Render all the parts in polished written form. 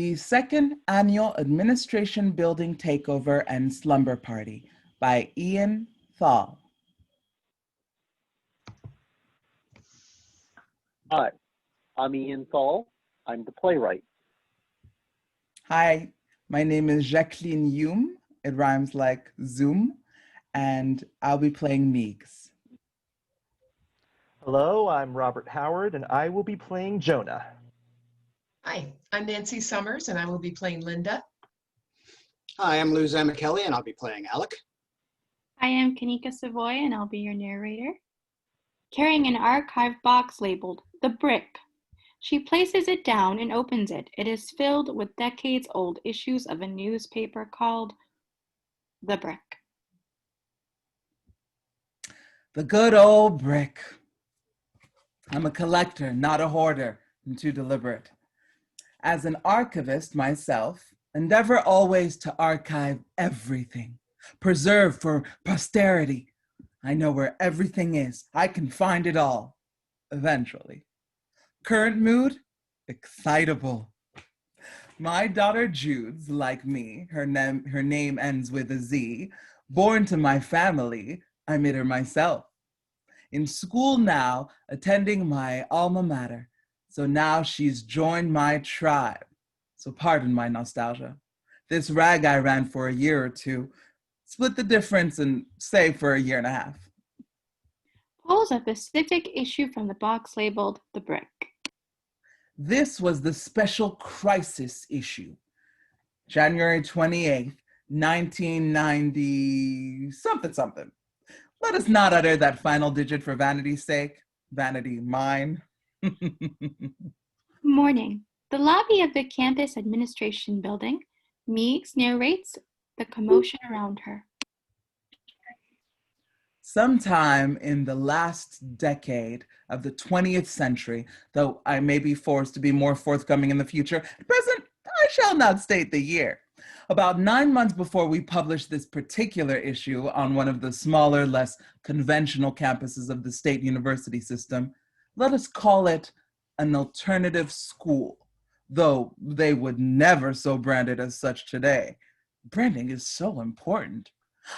The second annual Administration Building Takeover and Slumber Party by Thal. Hi, I'm Thal. I'm the playwright. Hi, my name is Jacqueline. It rhymes like Zoom, and I'll be playing Meegz. Hello, I'm Robert Howard, and I will be playing Jonah. Hi, I'm Nancy Sommers, and I will be playing Linda. Hi, I'm Zammichieli, and I'll be playing Alec. I am Kanika Savoy, and I'll be your narrator. Carrying an archive box labeled The Brick, she places it down and opens it. It is filled with decades-old issues of a newspaper called The Brick. The good old brick. I'm a collector, not a hoarder, and too deliberate. As an archivist myself, endeavor always to archive everything, preserve for posterity. I know where everything is. I can find it all, eventually. Current mood? Excitable. My daughter Jude's like me. Her name ends with a Z. Born to my family, I made her myself. In school now, attending my alma mater. So now she's joined my tribe. So pardon my nostalgia. This rag I ran for a year or two. Split the difference and say for a year and a half. Pulls a specific issue from the box labeled The Brick. This was the special crisis issue. January 28th, 1990 something. Let us not utter that final digit for vanity's sake. Vanity mine. Morning. The lobby of the campus administration building. Meegz narrates the commotion around her. Sometime in the last decade of the 20th century, though I may be forced to be more forthcoming in the future, at present I shall not state the year. About 9 months before we published this particular issue on one of the smaller, less conventional campuses of the state university system, let us call it an alternative school, though they would never so brand it as such today. Branding is so important.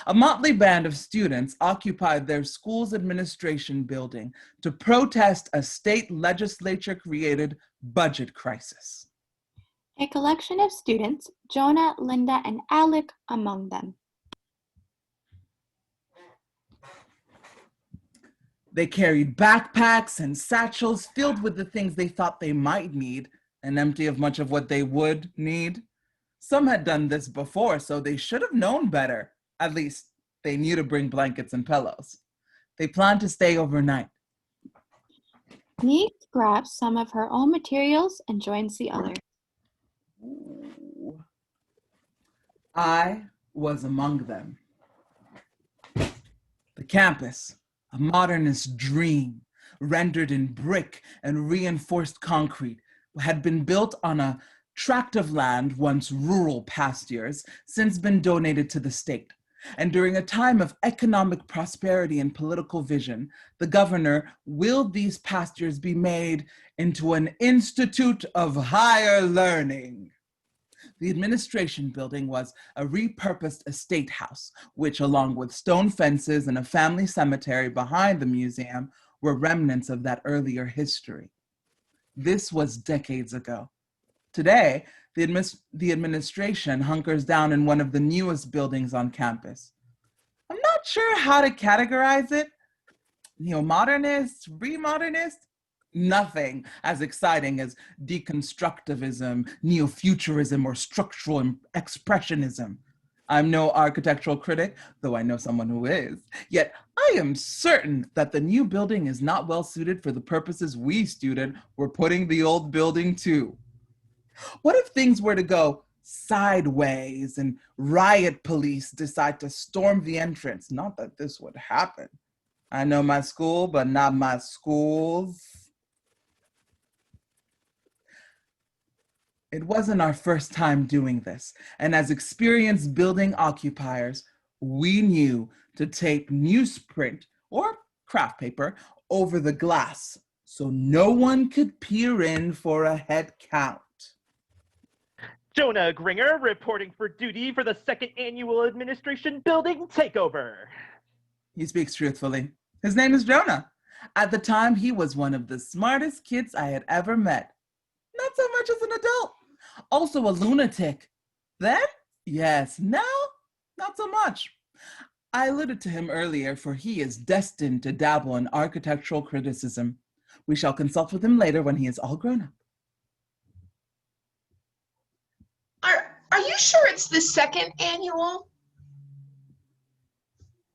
A motley band of students occupied their school's administration building to protest a state legislature-created budget crisis. A collection of students, Jonah, Linda, and Alec among them. They carried backpacks and satchels filled with the things they thought they might need and empty of much of what they would need. Some had done this before, so they should have known better. At least, they knew to bring blankets and pillows. They planned to stay overnight. Meegz grabs some of her own materials and joins the others. Ooh. I was among them. The campus, a modernist dream, rendered in brick and reinforced concrete, had been built on a tract of land, once rural pastures, since been donated to the state. And during a time of economic prosperity and political vision, the governor willed these pastures be made into an institute of higher learning. The administration building was a repurposed estate house, which, along with stone fences and a family cemetery behind the museum, were remnants of that earlier history. This was decades ago. Today, the administration hunkers down in one of the newest buildings on campus. I'm not sure how to categorize it. Neo-modernist, re-modernist? Nothing as exciting as deconstructivism, neo-futurism, or structural expressionism. I'm no architectural critic, though I know someone who is. Yet I am certain that the new building is not well suited for the purposes we students were putting the old building to. What if things were to go sideways and riot police decide to storm the entrance? Not that this would happen. I know my school, but not my schools. It wasn't our first time doing this, and as experienced building occupiers, we knew to tape newsprint or craft paper over the glass so no one could peer in for a head count. Jonah Gringer, reporting for duty for the second annual administration building takeover. He speaks truthfully. His name is Jonah. At the time, he was one of the smartest kids I had ever met. Not so much as an adult. Also a lunatic. Then, yes. Now, not so much. I alluded to him earlier, for he is destined to dabble in architectural criticism. We shall consult with him later when he is all grown up. Are you sure it's the second annual?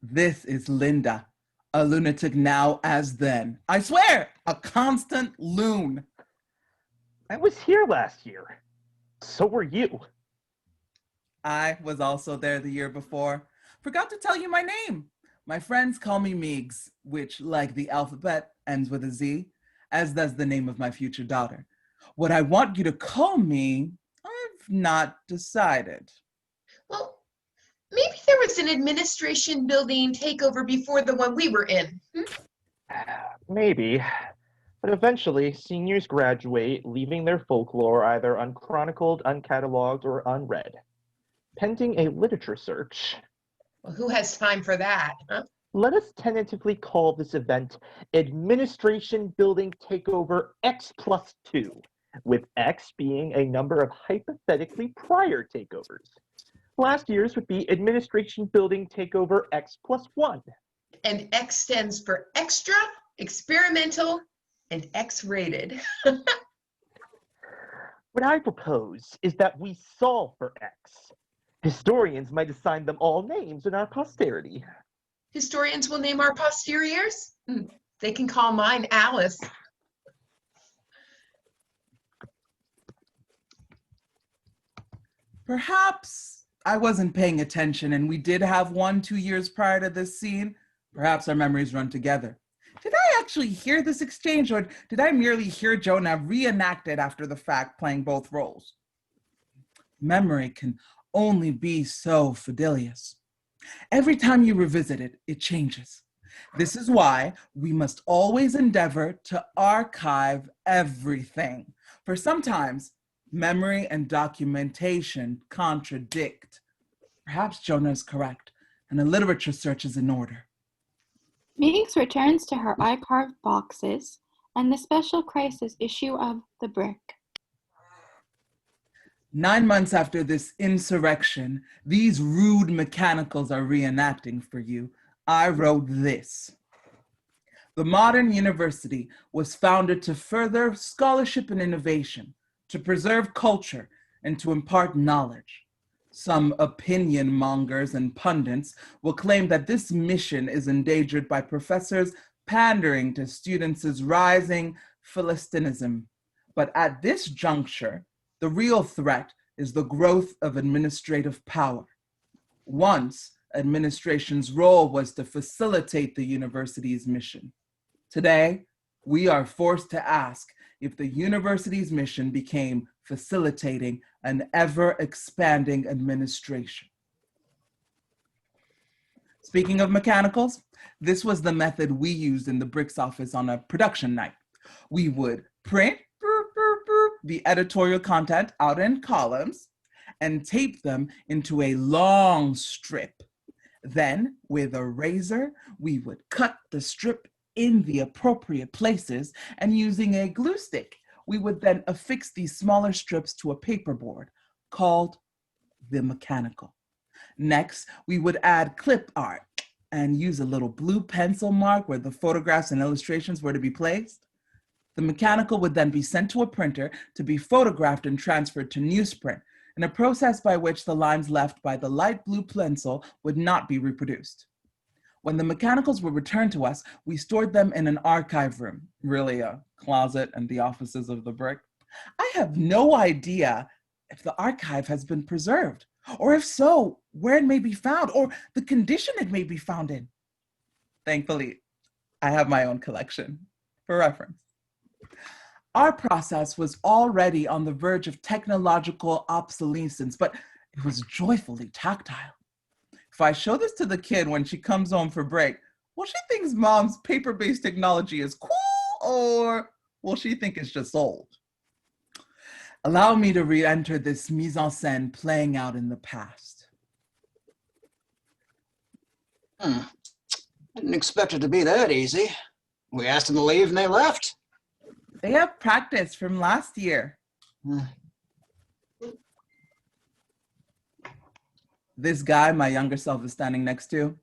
This is Linda, a lunatic now as then. I swear, a constant loon. I was here last year. So were you. I was also there the year before. Forgot to tell you my name. My friends call me Meegz, which, like the alphabet, ends with a Z, as does the name of my future daughter. What I want you to call me, I've not decided. Well, maybe there was an administration building takeover before the one we were in. Maybe. But eventually, seniors graduate, leaving their folklore either unchronicled, uncatalogued, or unread. Pending a literature search, Well, who has time for that, huh? let us tentatively call this event Administration Building Takeover X+2, with X being a number of hypothetically prior takeovers. Last year's would be Administration Building Takeover X+1. And X stands for extra, experimental, and X-rated. What I propose is that we solve for X. Historians might assign them all names in our posterity. Historians will name our posteriors. They can call mine Alice. Perhaps I wasn't paying attention and we did have 1-2 years prior to this scene. Perhaps our memories run together. Did I actually hear this exchange, or did I merely hear Jonah reenacted after the fact, playing both roles? Memory can only be so fidelious. Every time you revisit it, it changes. This is why we must always endeavor to archive everything, for sometimes memory and documentation contradict. Perhaps Jonah is correct, and a literature search is in order. Meegz returns to her archived boxes and the special crisis issue of The Brick. 9 months after this insurrection, these rude mechanicals are reenacting for you. I wrote this. The modern university was founded to further scholarship and innovation, to preserve culture, and to impart knowledge. Some opinion mongers and pundits will claim that this mission is endangered by professors pandering to students' rising Philistinism. But at this juncture, the real threat is the growth of administrative power. Once, administration's role was to facilitate the university's mission. Today, we are forced to ask if the university's mission became facilitating an ever-expanding administration. Speaking of mechanicals, this was the method we used in the Bricks office on a production night. We would print the editorial content out in columns and tape them into a long strip. Then, with a razor, we would cut the strip in the appropriate places, and using a glue stick, we would then affix these smaller strips to a paperboard called the mechanical. Next, we would add clip art and use a little blue pencil mark where the photographs and illustrations were to be placed. The mechanical would then be sent to a printer to be photographed and transferred to newsprint, in a process by which the lines left by the light blue pencil would not be reproduced. When the mechanicals were returned to us, we stored them in an archive room, really a closet and the offices of the Brick. I have no idea if the archive has been preserved, or if so, where it may be found, or the condition it may be found in. Thankfully, I have my own collection for reference. Our process was already on the verge of technological obsolescence, but it was joyfully tactile. If I show this to the kid when she comes home for break, will she think mom's paper-based technology is cool, or will she think it's just old? Allow me to re-enter this mise-en-scène playing out in the past. Didn't expect it to be that easy. We asked them to leave and they left. They have practice from last year. This guy my younger self is standing next to,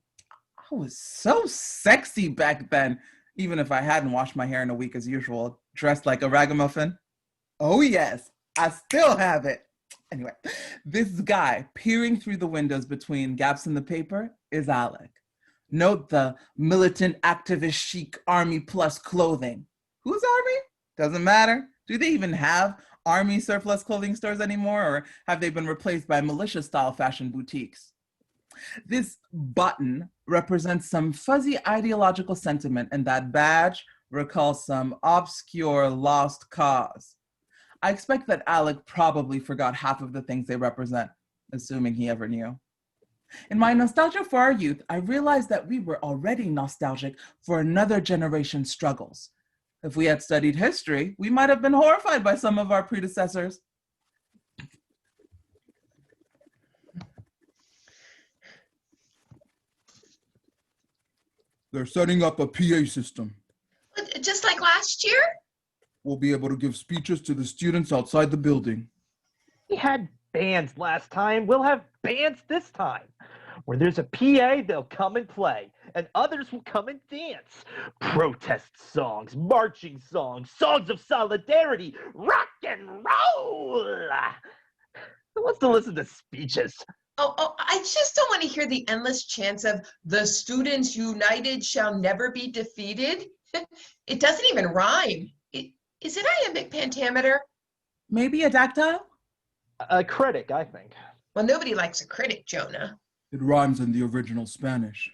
I was so sexy back then, even if I hadn't washed my hair in a week as usual, dressed like a ragamuffin. Oh yes, I still have it. Anyway, this guy peering through the windows between gaps in the paper is Alec. Note the militant activist chic army plus clothing. Whose army? Doesn't matter. Do they even have army surplus clothing stores anymore, or have they been replaced by militia-style fashion boutiques? This button represents some fuzzy ideological sentiment, and that badge recalls some obscure lost cause. I expect that Alec probably forgot half of the things they represent, assuming he ever knew. In my nostalgia for our youth, I realized that we were already nostalgic for another generation's struggles. If we had studied history, we might have been horrified by some of our predecessors. They're setting up a PA system. Just like last year? We'll be able to give speeches to the students outside the building. We had bands last time. We'll have bands this time. Where there's a PA, they'll come and play, and others will come and dance. Protest songs, marching songs, songs of solidarity, rock and roll. Who wants to listen to speeches? Oh, I just don't want to hear the endless chants of the students united shall never be defeated. It doesn't even rhyme. Is it iambic pentameter? Maybe a dactyl? A critic, I think. Well, nobody likes a critic, Jonah. It rhymes in the original Spanish.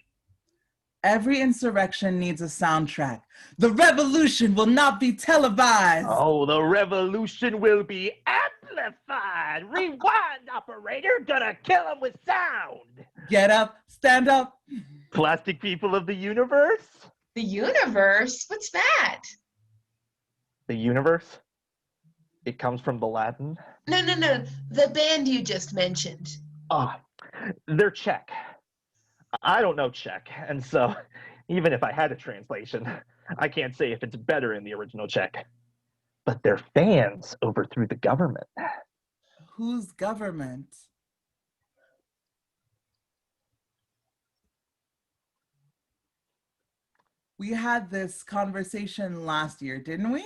Every insurrection needs a soundtrack. The revolution will not be televised. Oh, the revolution will be amplified. Rewind, operator. Gonna kill him with sound. Get up, stand up. Plastic people of the universe? The universe? What's that? The universe? It comes from the Latin. No. The band you just mentioned. Ah, they're Czech. I don't know Czech, and so even if I had a translation, I can't say if it's better in the original Czech. But their fans overthrew the government. Whose government? We had this conversation last year, didn't we?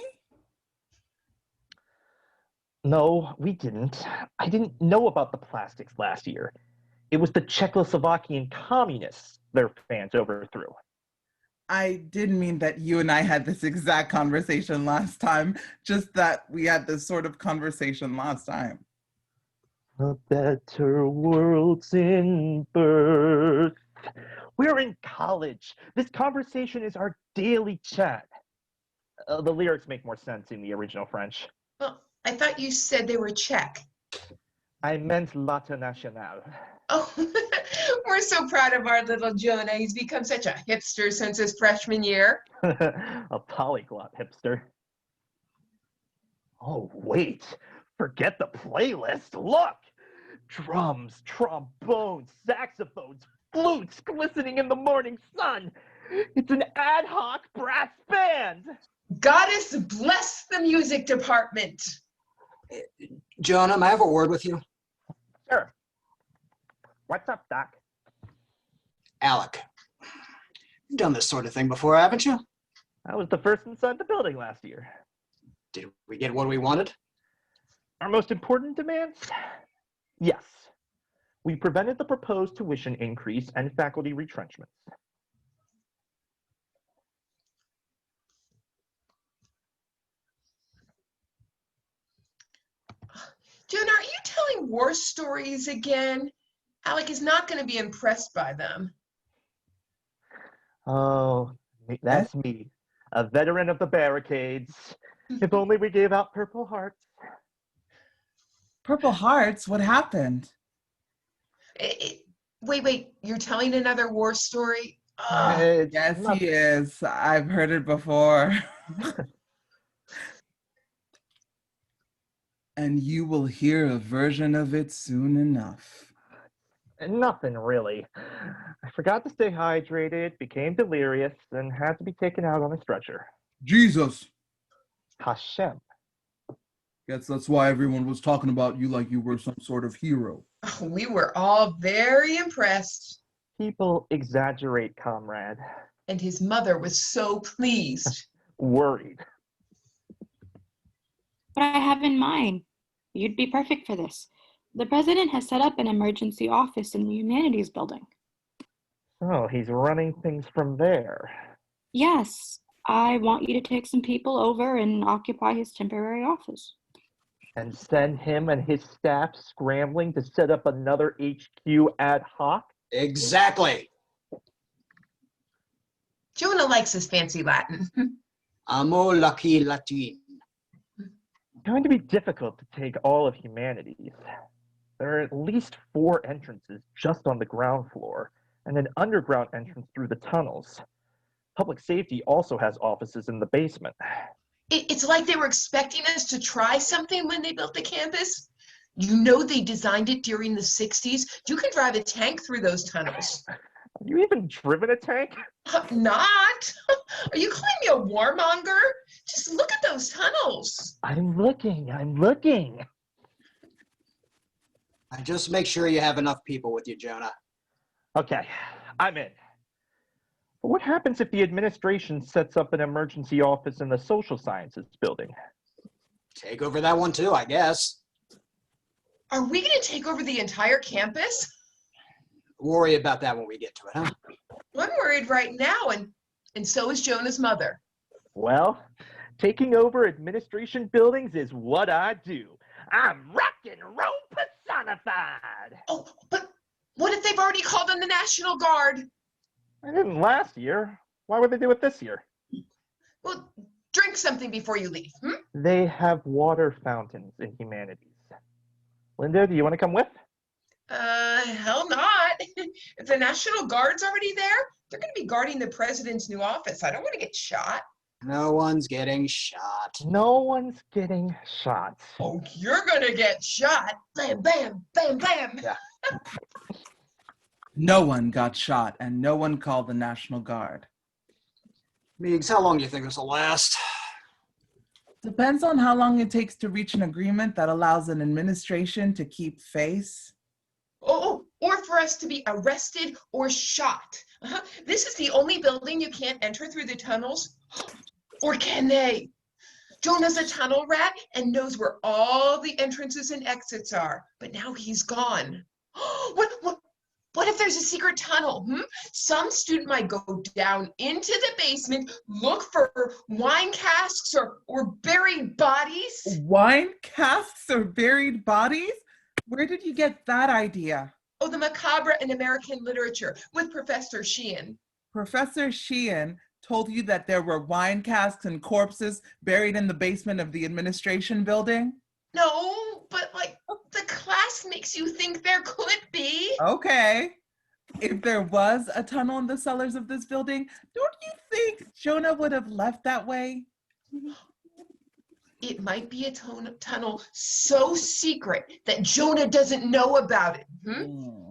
No, we didn't. I didn't know about the plastics last year. It was the Czechoslovakian communists their fans overthrew. I didn't mean that you and I had this exact conversation last time, just that we had this sort of conversation last time. A better world's in birth. We're in college. This conversation is our daily chat. The lyrics make more sense in the original French. Well, I thought you said they were Czech. I meant l'International. Oh, we're so proud of our little Jonah. He's become such a hipster since his freshman year. A polyglot hipster. Oh, wait. Forget the playlist. Look! Drums, trombones, saxophones, flutes glistening in the morning sun. It's an ad hoc brass band. Goddess bless the music department. Jonah, may I have a word with you? Sure. What's up, Doc? Alec. You've done this sort of thing before, haven't you? I was the first inside the building last year. Did we get what we wanted? Our most important demands? Yes. We prevented the proposed tuition increase and faculty retrenchments. Jonah, are you telling war stories again? Alec is not going to be impressed by them. Oh, that's me, a veteran of the barricades. If only we gave out Purple Hearts. Purple Hearts? What happened? Wait, you're telling another war story? Yes, he is. I've heard it before. And you will hear a version of it soon enough. Nothing really. I forgot to stay hydrated, became delirious, and had to be taken out on a stretcher. Jesus. Hashem. Guess that's why everyone was talking about you like you were some sort of hero. We were all very impressed. People exaggerate, comrade. And his mother was so pleased. Worried. What I have in mind. You'd be perfect for this. The president has set up an emergency office in the Humanities building. Oh, he's running things from there. Yes, I want you to take some people over and occupy his temporary office. And send him and his staff scrambling to set up another HQ ad hoc? Exactly. Jonah likes his fancy Latin. Amo lucky Latin. Going to be difficult to take all of humanities. There are at least 4 entrances just on the ground floor, and an underground entrance through the tunnels. Public safety also has offices in the basement. It's like they were expecting us to try something when they built the campus. You know they designed it during the 60s. You can drive a tank through those tunnels. Have you even driven a tank? Not? Are you calling me a warmonger? Just look at those tunnels. I'm looking. Just make sure you have enough people with you, Jonah. Okay, I'm in. But what happens if the administration sets up an emergency office in the social sciences building? Take over that one too, I guess. Are we going to take over the entire campus? Worry about that when we get to it, huh? I'm worried right now, and so is Jonah's mother. Well, taking over administration buildings is what I do. I'm rock and roll personified. Oh, but what if they've already called in the National Guard? I didn't last year. Why would they do it this year? Well, drink something before you leave. They have water fountains in humanities. Linda, do you want to come with? Hell not. If the National Guard's already there, they're going to be guarding the president's new office. I don't want to get shot. No one's getting shot. No one's getting shot. Oh, you're going to get shot. Bam, bam, bam, bam. Yeah. No one got shot, and no one called the National Guard. Meegz, how long do you think this will last? Depends on how long it takes to reach an agreement that allows an administration to keep face. Oh, or for us to be arrested or shot. This is the only building you can't enter through the tunnels. Or can they? Jonah's a tunnel rat and knows where all the entrances and exits are, but now he's gone. What if there's a secret tunnel? Some student might go down into the basement, look for wine casks or buried bodies. Wine casks or buried bodies? Where did you get that idea? Oh, the macabre in American literature with Professor Sheehan. Professor Sheehan told you that there were wine casks and corpses buried in the basement of the administration building? No, but like the class makes you think there could be. Okay. If there was a tunnel in the cellars of this building, don't you think Jonah would have left that way? It might be a tunnel so secret that Jonah doesn't know about it.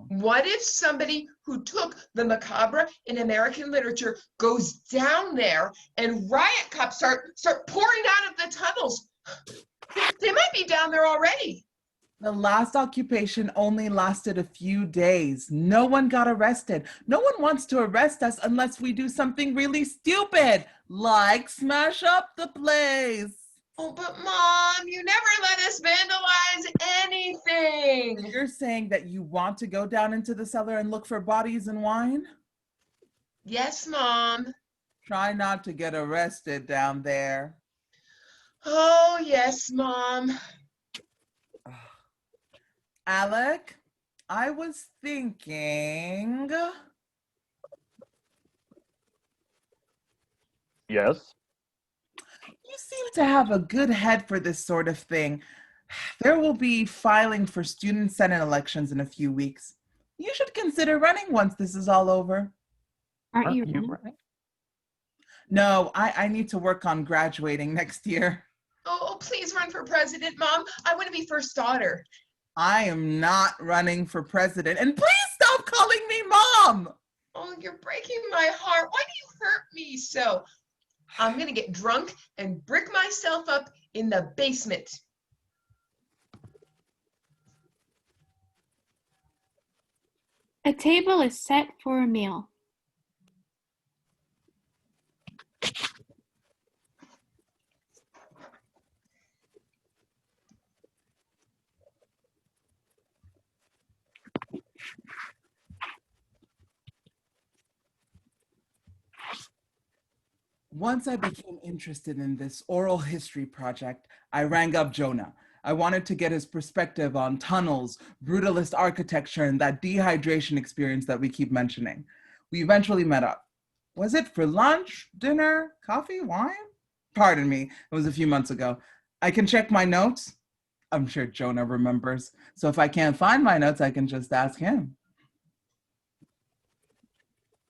What if somebody who took the macabre in American literature goes down there and riot cops start pouring out of the tunnels? They might be down there already. The last occupation only lasted a few days. No one got arrested. No one wants to arrest us unless we do something really stupid, like smash up the place. Oh, but Mom, you never let us vandalize anything. You're saying that you want to go down into the cellar and look for bodies and wine? Yes, Mom. Try not to get arrested down there. Oh, yes, Mom. Alec, I was thinking... Yes? You seem to have a good head for this sort of thing. There will be filing for student senate elections in a few weeks. You should consider running once this is all over. Aren't you running? running? No, I need to work on graduating next year. Oh, please run for president, Mom. I want to be first daughter. I am not running for president. And please stop calling me Mom. Oh, you're breaking my heart. Why do you hurt me so? I'm going to get drunk and brick myself up in the basement. A table is set for a meal. Once I became interested in this oral history project, I rang up Jonah. I wanted to get his perspective on tunnels, brutalist architecture, and that dehydration experience that we keep mentioning. We eventually met up. Was it for lunch, dinner, coffee, wine? Pardon me, it was a few months ago. I can check my notes. I'm sure Jonah remembers. So if I can't find my notes, I can just ask him.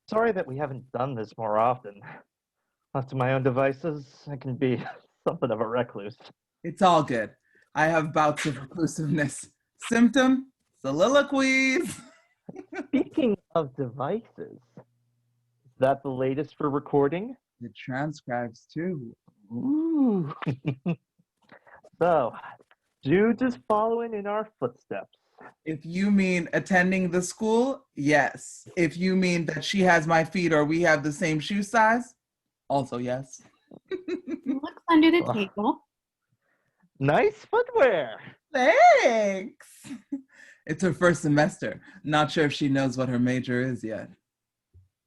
Sorry that we haven't done this more often. Left to my own devices, I can be something of a recluse. It's all good. I have bouts of reclusiveness. Symptom, soliloquies. Speaking of devices, is that the latest for recording? The transcribes too. Ooh. So, Jude is following in our footsteps. If you mean attending the school, yes. If you mean that she has my feet or we have the same shoe size, also yes. Looks under the table. Nice footwear. Thanks. It's her first semester. Not sure if she knows what her major is yet.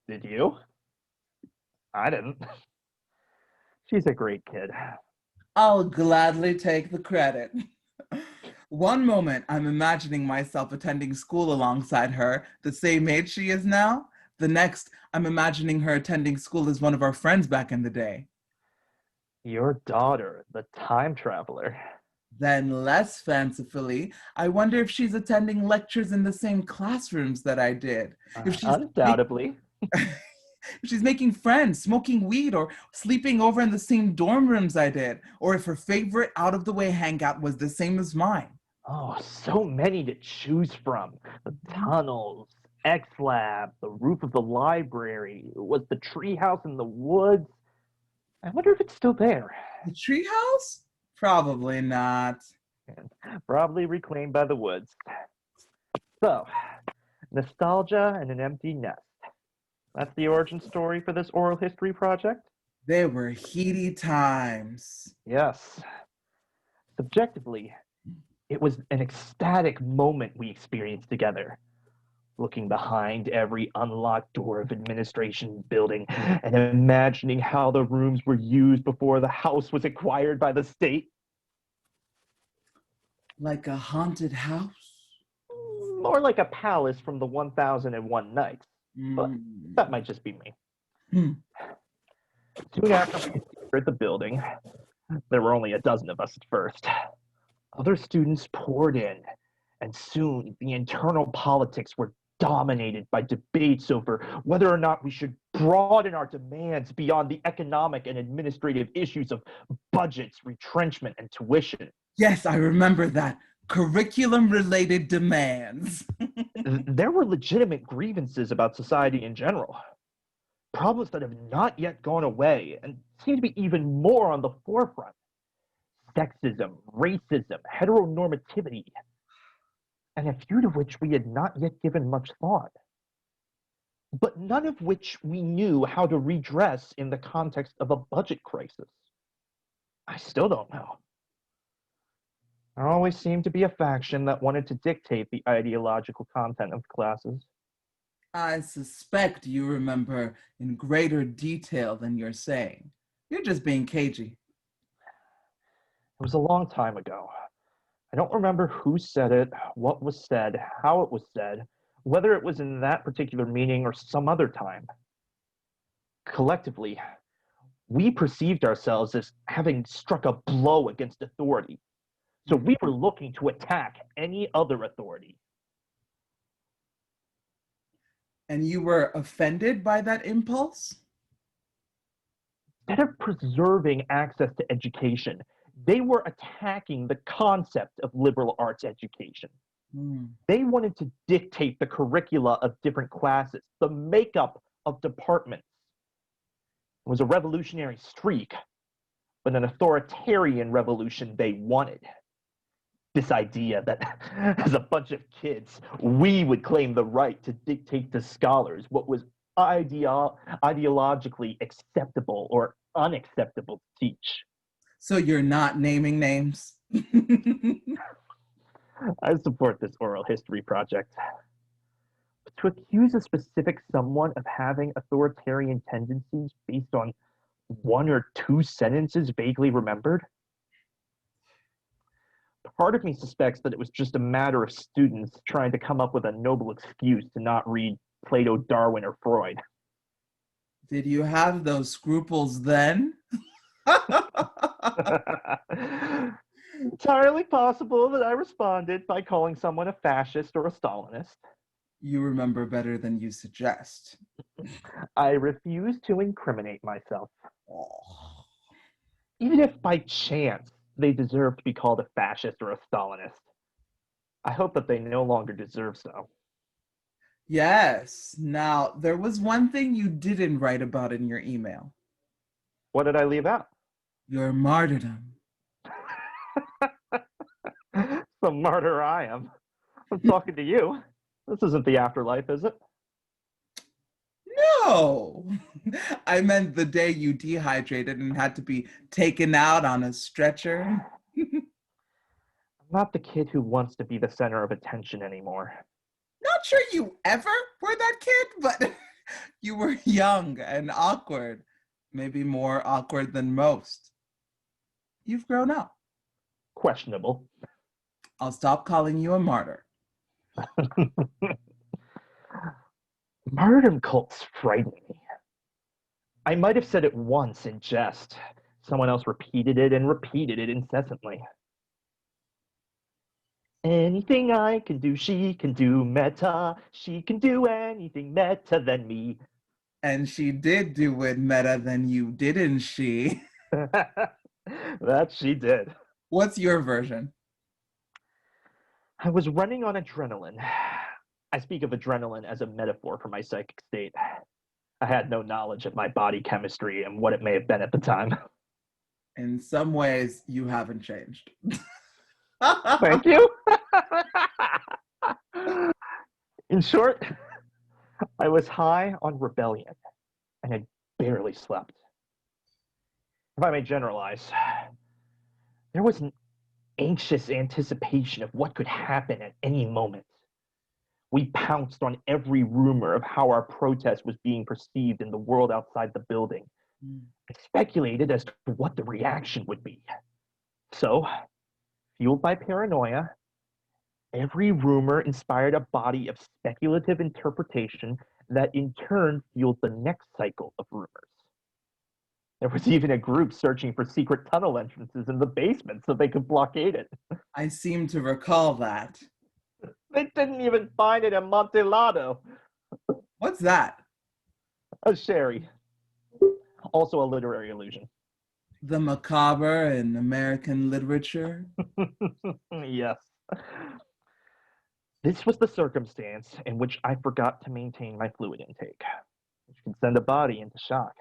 Did you? I didn't. She's a great kid. I'll gladly take the credit. One moment, I'm imagining myself attending school alongside her, the same age she is now. The next, I'm imagining her attending school as one of our friends back in the day. Your daughter, the time traveler. Then, less fancifully, I wonder if she's attending lectures in the same classrooms that I did. If she's Undoubtedly. if she's making friends, smoking weed, or sleeping over in the same dorm rooms I did, or if her favorite out-of-the-way hangout was the same as mine. Oh, so many to choose from. The tunnels, X-Lab, the roof of the library, was the treehouse in the woods. I wonder if it's still there. The treehouse? Probably not. Probably reclaimed by the woods. So, nostalgia and an empty nest. That's the origin story for this oral history project? They were heady times. Yes. Subjectively, it was an ecstatic moment we experienced together. Looking behind every unlocked door of administration building and imagining how the rooms were used before the house was acquired by the state. Like a haunted house? More like a palace from the 1001 Nights. But that might just be me. Soon after we entered the building, there were only a dozen of us at first. Other students poured in, and soon the internal politics were dominated by debates over whether or not we should broaden our demands beyond the economic and administrative issues of budgets, retrenchment, and tuition. Yes, I remember that. Curriculum-related demands. There were legitimate grievances about society in general. Problems that have not yet gone away and seem to be even more on the forefront. Sexism, racism, heteronormativity, and a few to which we had not yet given much thought, but none of which we knew how to redress in the context of a budget crisis. I still don't know. There always seemed to be a faction that wanted to dictate the ideological content of classes. I suspect you remember in greater detail than you're saying. You're just being cagey. It was a long time ago. I don't remember who said it, what was said, how it was said, whether it was in that particular meeting or some other time. Collectively, we perceived ourselves as having struck a blow against authority. So we were looking to attack any other authority. And you were offended by that impulse? Instead of preserving access to education, They were attacking the concept of liberal arts education. They wanted to dictate the curricula of different classes, the makeup of departments. It was a revolutionary streak, but an authoritarian revolution they wanted. This idea that as a bunch of kids, we would claim the right to dictate to scholars what was ideologically acceptable or unacceptable to teach. So you're not naming names? I support this oral history project. But to accuse a specific someone of having authoritarian tendencies based on one or two sentences vaguely remembered? Part of me suspects that it was just a matter of students trying to come up with a noble excuse to not read Plato, Darwin, or Freud. Did you have those scruples then? Entirely possible that I responded by calling someone a fascist or a Stalinist. You remember better than you suggest. I refuse to incriminate myself. Oh. Even if by chance they deserve to be called a fascist or a Stalinist, I hope that they no longer deserve so. Yes. Now, there was one thing you didn't write about in your email. What did I leave out? Your martyrdom. The martyr I am. I'm talking to you. This isn't the afterlife, is it? No. I meant the day you dehydrated and had to be taken out on a stretcher. I'm not the kid who wants to be the center of attention anymore. Not sure you ever were that kid, but you were young and awkward. Maybe more awkward than most. You've grown up. Questionable. I'll stop calling you a martyr. Martyrdom cults frighten me. I might have said it once in jest. Someone else repeated it and repeated it incessantly. Anything I can do, she can do. Meta, she can do anything meta than me. And she did do it meta than you, didn't she? That she did. What's your version? I was running on adrenaline. I speak of adrenaline as a metaphor for my psychic state. I had no knowledge of my body chemistry and what it may have been at the time. In some ways, you haven't changed. Thank you. In short, I was high on rebellion and had barely slept. If I may generalize, there was an anxious anticipation of what could happen at any moment. We pounced on every rumor of how our protest was being perceived in the world outside the building. I speculated as to what the reaction would be. So, fueled by paranoia, every rumor inspired a body of speculative interpretation that in turn fueled the next cycle of rumors. There was even a group searching for secret tunnel entrances in the basement so they could blockade it. I seem to recall that. They didn't even find it in Amontillado. What's that? A sherry. Also a literary illusion. The macabre in American literature? Yes. This was the circumstance in which I forgot to maintain my fluid intake, which can send a body into shock.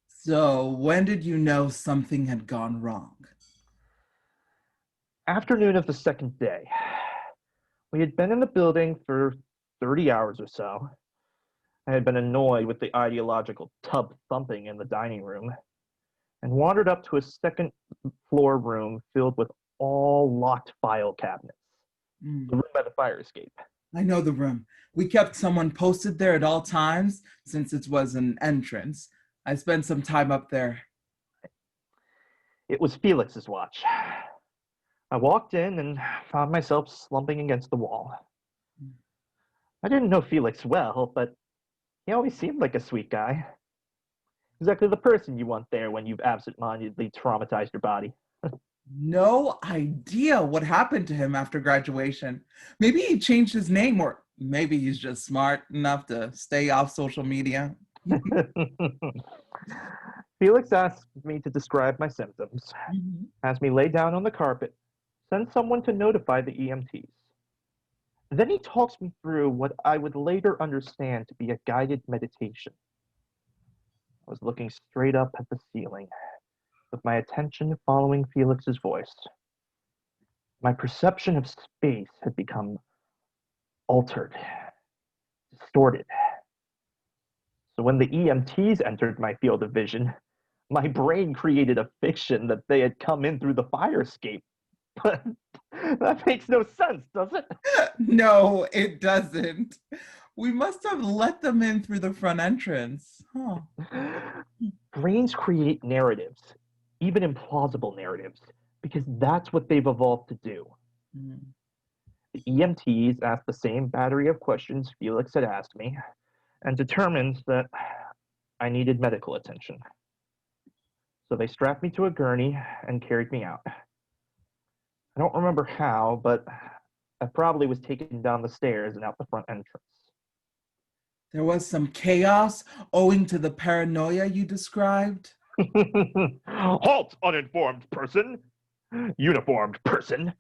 So, when did you know something had gone wrong? Afternoon of the second day. We had been in the building for 30 hours or so. I had been annoyed with the ideological tub thumping in the dining room and wandered up to a second floor room filled with all locked file cabinets. The room by the fire escape. I know the room. We kept someone posted there at all times since it was an entrance. I spent some time up there. It was Felix's watch. I walked in and found myself slumping against the wall. I didn't know Felix well, but he always seemed like a sweet guy. Exactly the person you want there when you've absent-mindedly traumatized your body. No idea what happened to him after graduation. Maybe he changed his name, or maybe he's just smart enough to stay off social media. Felix asked me to describe my symptoms, has me lay down on the carpet, send someone to notify the EMTs. Then he talks me through what I would later understand to be a guided meditation. I was looking straight up at the ceiling, with my attention following Felix's voice. My perception of space had become altered, distorted. So when the EMTs entered my field of vision, my brain created a fiction that they had come in through the fire escape. But that makes no sense, does it? No, it doesn't. We must have let them in through the front entrance. Huh. Brains create narratives, even implausible narratives, because that's what they've evolved to do. The EMTs asked the same battery of questions Felix had asked me, and determined that I needed medical attention. So they strapped me to a gurney and carried me out. I don't remember how, but I probably was taken down the stairs and out the front entrance. There was some chaos owing to the paranoia you described. Halt, uninformed person! Uniformed person!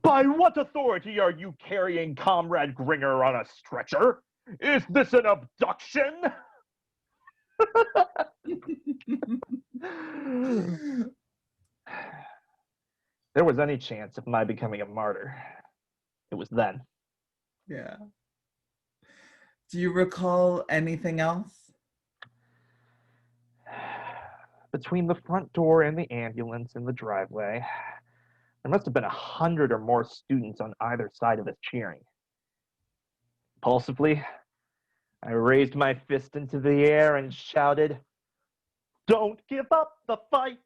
By what authority are you carrying Comrade Gringer on a stretcher? Is this an abduction? There was any chance of my becoming a martyr. It was then. Yeah. Do you recall anything else? Between the front door and the ambulance in the driveway, there must have been 100 or more students on either side of us cheering. Impulsively, I raised my fist into the air and shouted, "Don't give up the fight!"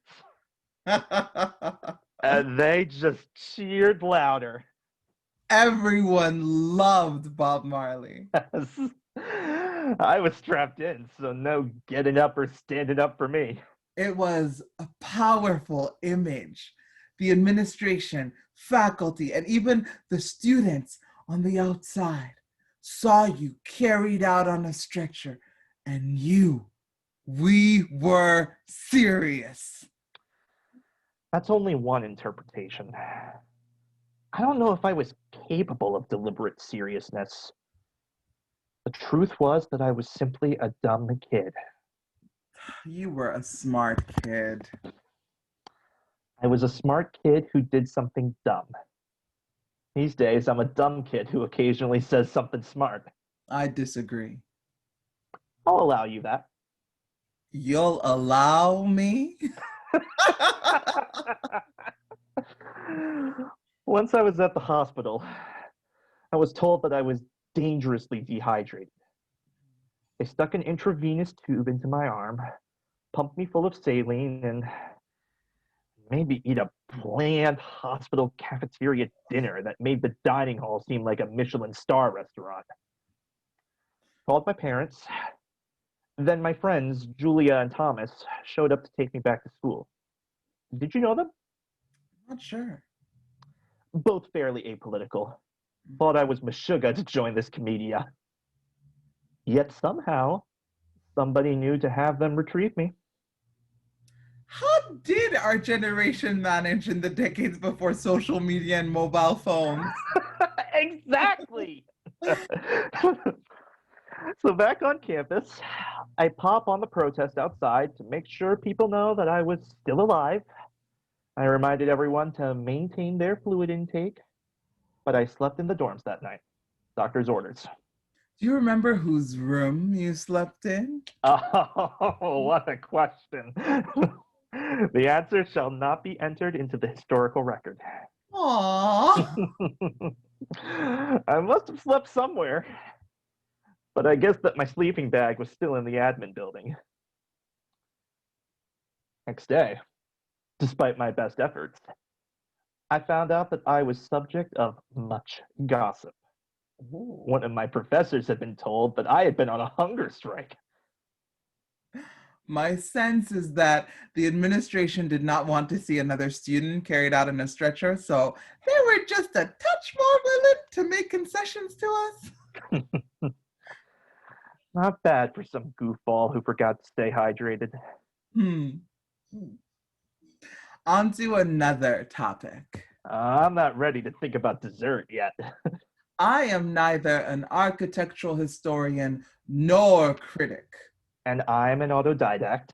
And they just cheered louder. Everyone loved Bob Marley. I was strapped in, so no getting up or standing up for me. It was a powerful image. The administration, faculty, and even the students on the outside saw you carried out on a stretcher, and we were serious. That's only one interpretation. I don't know if I was capable of deliberate seriousness. The truth was that I was simply a dumb kid. You were a smart kid. I was a smart kid who did something dumb. These days, I'm a dumb kid who occasionally says something smart. I disagree. I'll allow you that. You'll allow me? Once I was at the hospital, I was told that I was dangerously dehydrated. They stuck an intravenous tube into my arm, pumped me full of saline, and made me eat a bland hospital cafeteria dinner that made the dining hall seem like a Michelin star restaurant. Called my parents. Then my friends, Julia and Thomas, showed up to take me back to school. Did you know them? Not sure. Both fairly apolitical. Thought I was Meshuggah to join this comedia. Yet somehow, somebody knew to have them retrieve me. How did our generation manage in the decades before social media and mobile phones? Exactly! So back on campus, I pop on the protest outside to make sure people know that I was still alive. I reminded everyone to maintain their fluid intake, but I slept in the dorms that night. Doctor's orders. Do you remember whose room you slept in? Oh, what a question. The answer shall not be entered into the historical record. Aww. I must have slept somewhere, but I guess that my sleeping bag was still in the admin building. Next day, despite my best efforts, I found out that I was subject of much gossip. One of my professors had been told that I had been on a hunger strike. My sense is that the administration did not want to see another student carried out in a stretcher, so they were just a touch more willing to make concessions to us. Not bad for some goofball who forgot to stay hydrated. Hmm. On to another topic. I'm not ready to think about dessert yet. I am neither an architectural historian nor critic. And I'm an autodidact.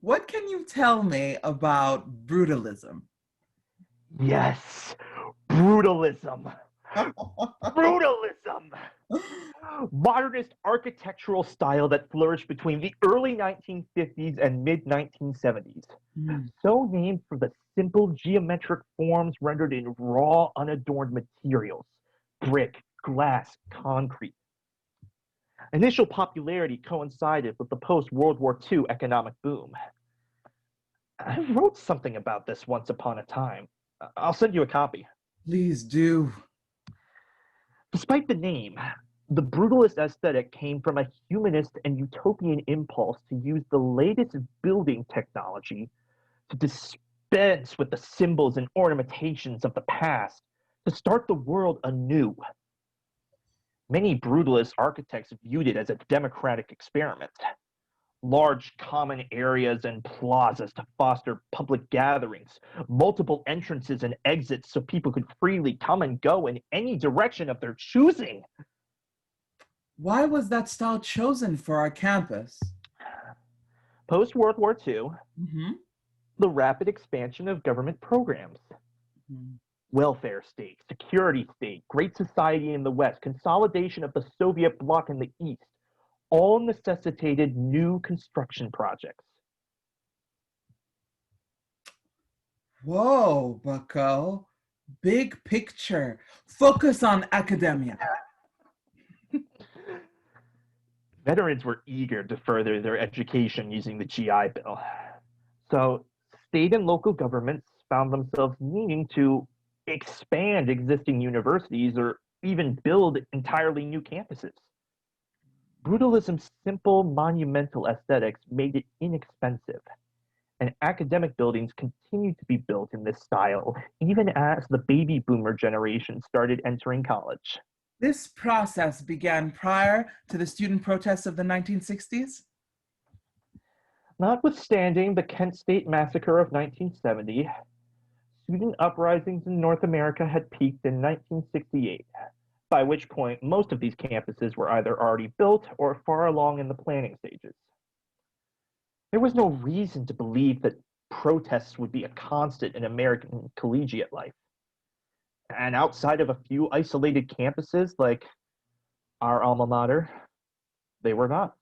What can you tell me about brutalism? Yes, brutalism. Brutalism! Modernist architectural style that flourished between the early 1950s and mid 1970s. So named for the simple geometric forms rendered in raw, unadorned materials brick, glass, concrete. Initial popularity coincided with the post World War II economic boom. I wrote something about this once upon a time. I'll send you a copy. Please do. Despite the name, the brutalist aesthetic came from a humanist and utopian impulse to use the latest building technology to dispense with the symbols and ornamentations of the past, to start the world anew. Many brutalist architects viewed it as a democratic experiment. Large common areas and plazas to foster public gatherings, multiple entrances and exits so people could freely come and go in any direction of their choosing. Why was that style chosen for our campus? Post World War II, Mm-hmm. the rapid expansion of government programs. Mm-hmm. Welfare state, security state, great society in the West, consolidation of the Soviet bloc in the East, all necessitated new construction projects. Whoa, bucko. Big picture. Focus on academia. Veterans were eager to further their education using the GI Bill. So state and local governments found themselves needing to expand existing universities or even build entirely new campuses. Brutalism's simple monumental aesthetics made it inexpensive, and academic buildings continued to be built in this style even as the baby boomer generation started entering college. This process began prior to the student protests of the 1960s? Notwithstanding the Kent State Massacre of 1970, student uprisings in North America had peaked in 1968, by which point most of these campuses were either already built or far along in the planning stages. There was no reason to believe that protests would be a constant in American collegiate life. And outside of a few isolated campuses like our alma mater, they were not.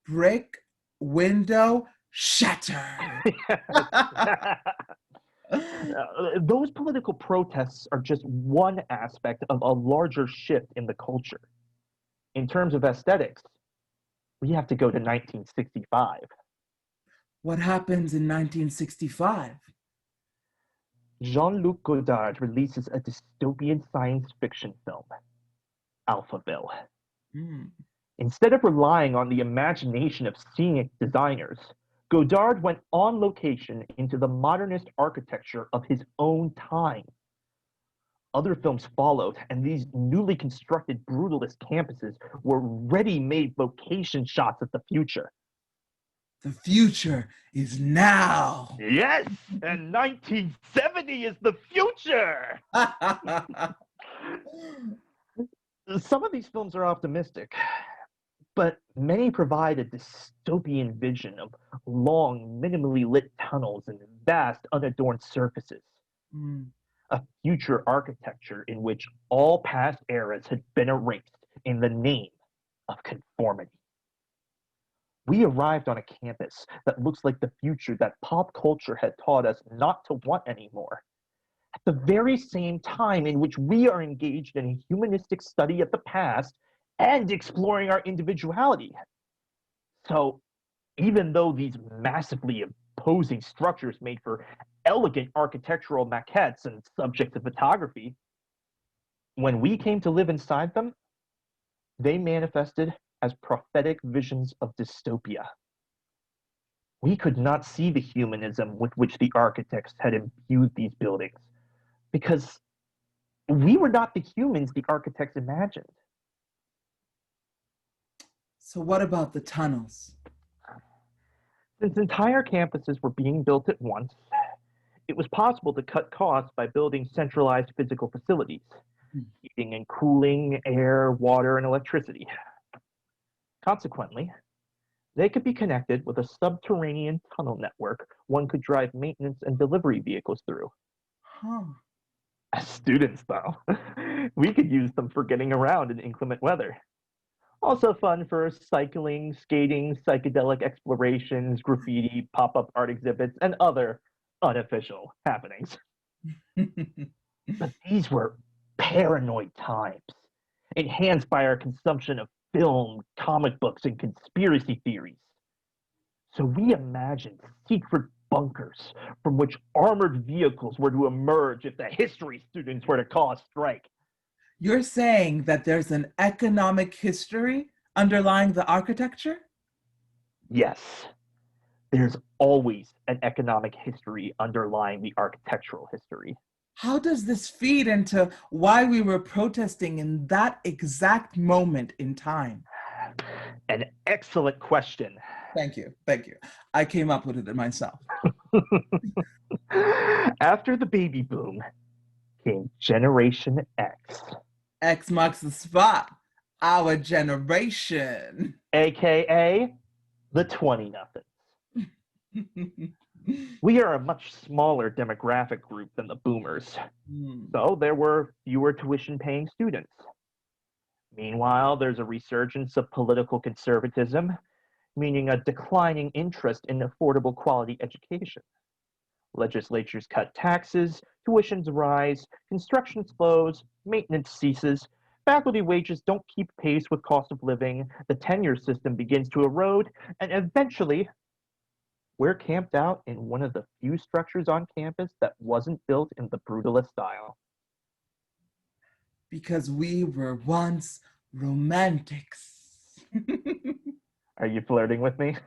Brick, window, shatter. Those political protests are just one aspect of a larger shift in the culture. In terms of aesthetics, we have to go to 1965. What happens in 1965? Jean-Luc Godard releases a dystopian science fiction film, Alphaville. Instead of relying on the imagination of scenic designers, Godard went on location into the modernist architecture of his own time. Other films followed, and these newly constructed brutalist campuses were ready-made location shots of the future. The future is now. Yes, and 1970 is the future! Some of these films are optimistic, but many provide a dystopian vision of long, minimally lit tunnels and vast, unadorned surfaces. A future architecture in which all past eras had been erased in the name of conformity. We arrived on a campus that looks like the future that pop culture had taught us not to want anymore. At the very same time in which we are engaged in a humanistic study of the past and exploring our individuality. So, even though these massively imposing structures made for elegant architectural maquettes and subjects of photography, when we came to live inside them, they manifested as prophetic visions of dystopia. We could not see the humanism with which the architects had imbued these buildings, because we were not the humans the architects imagined. So what about the tunnels? Since entire campuses were being built at once, it was possible to cut costs by building centralized physical facilities, heating and cooling, air, water, and electricity. Consequently, they could be connected with a subterranean tunnel network one could drive maintenance and delivery vehicles through. Huh. As students, though, we could use them for getting around in inclement weather. Also fun for cycling, skating, psychedelic explorations, graffiti, pop-up art exhibits, and other unofficial happenings. But these were paranoid times, enhanced by our consumption of film, comic books, and conspiracy theories. So we imagined secret bunkers from which armored vehicles were to emerge if the history students were to call a strike. You're saying that there's an economic history underlying the architecture? Yes, there's always an economic history underlying the architectural history. How does this feed into why we were protesting in that exact moment in time? An excellent question. Thank you. Thank you. I came up with it myself. After the baby boom came Generation X, X marks the spot. Our generation. aka the 20-nothings. We are a much smaller demographic group than the boomers, so there were fewer tuition-paying students. Meanwhile, there's a resurgence of political conservatism, meaning a declining interest in affordable quality education. Legislatures cut taxes, tuitions rise, construction slows, maintenance ceases, faculty wages don't keep pace with cost of living, the tenure system begins to erode, and eventually, we're camped out in one of the few structures on campus that wasn't built in the brutalist style. Because we were once romantics. Are you flirting with me?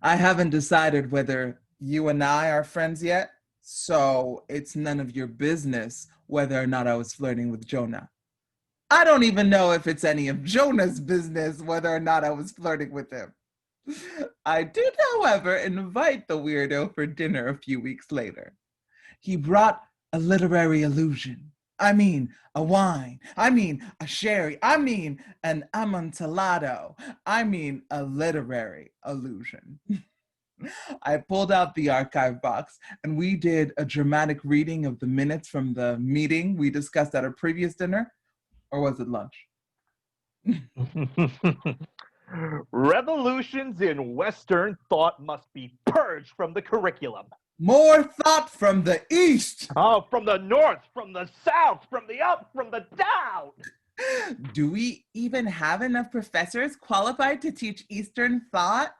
I haven't decided whether you and I are friends yet, so it's none of your business whether or not I was flirting with Jonah. I don't even know if it's any of Jonah's business whether or not I was flirting with him. I did, however, invite the weirdo for dinner a few weeks later. He brought a literary illusion. I mean, a wine. I mean, a sherry. I mean, an amontillado. I mean, a literary illusion. I pulled out the archive box and we did a dramatic reading of the minutes from the meeting we discussed at our previous dinner. Or was it lunch? Revolutions in Western thought must be purged from the curriculum. More thought from the East. Oh, from the North, from the South, from the up, from the down. Do we even have enough professors qualified to teach Eastern thought?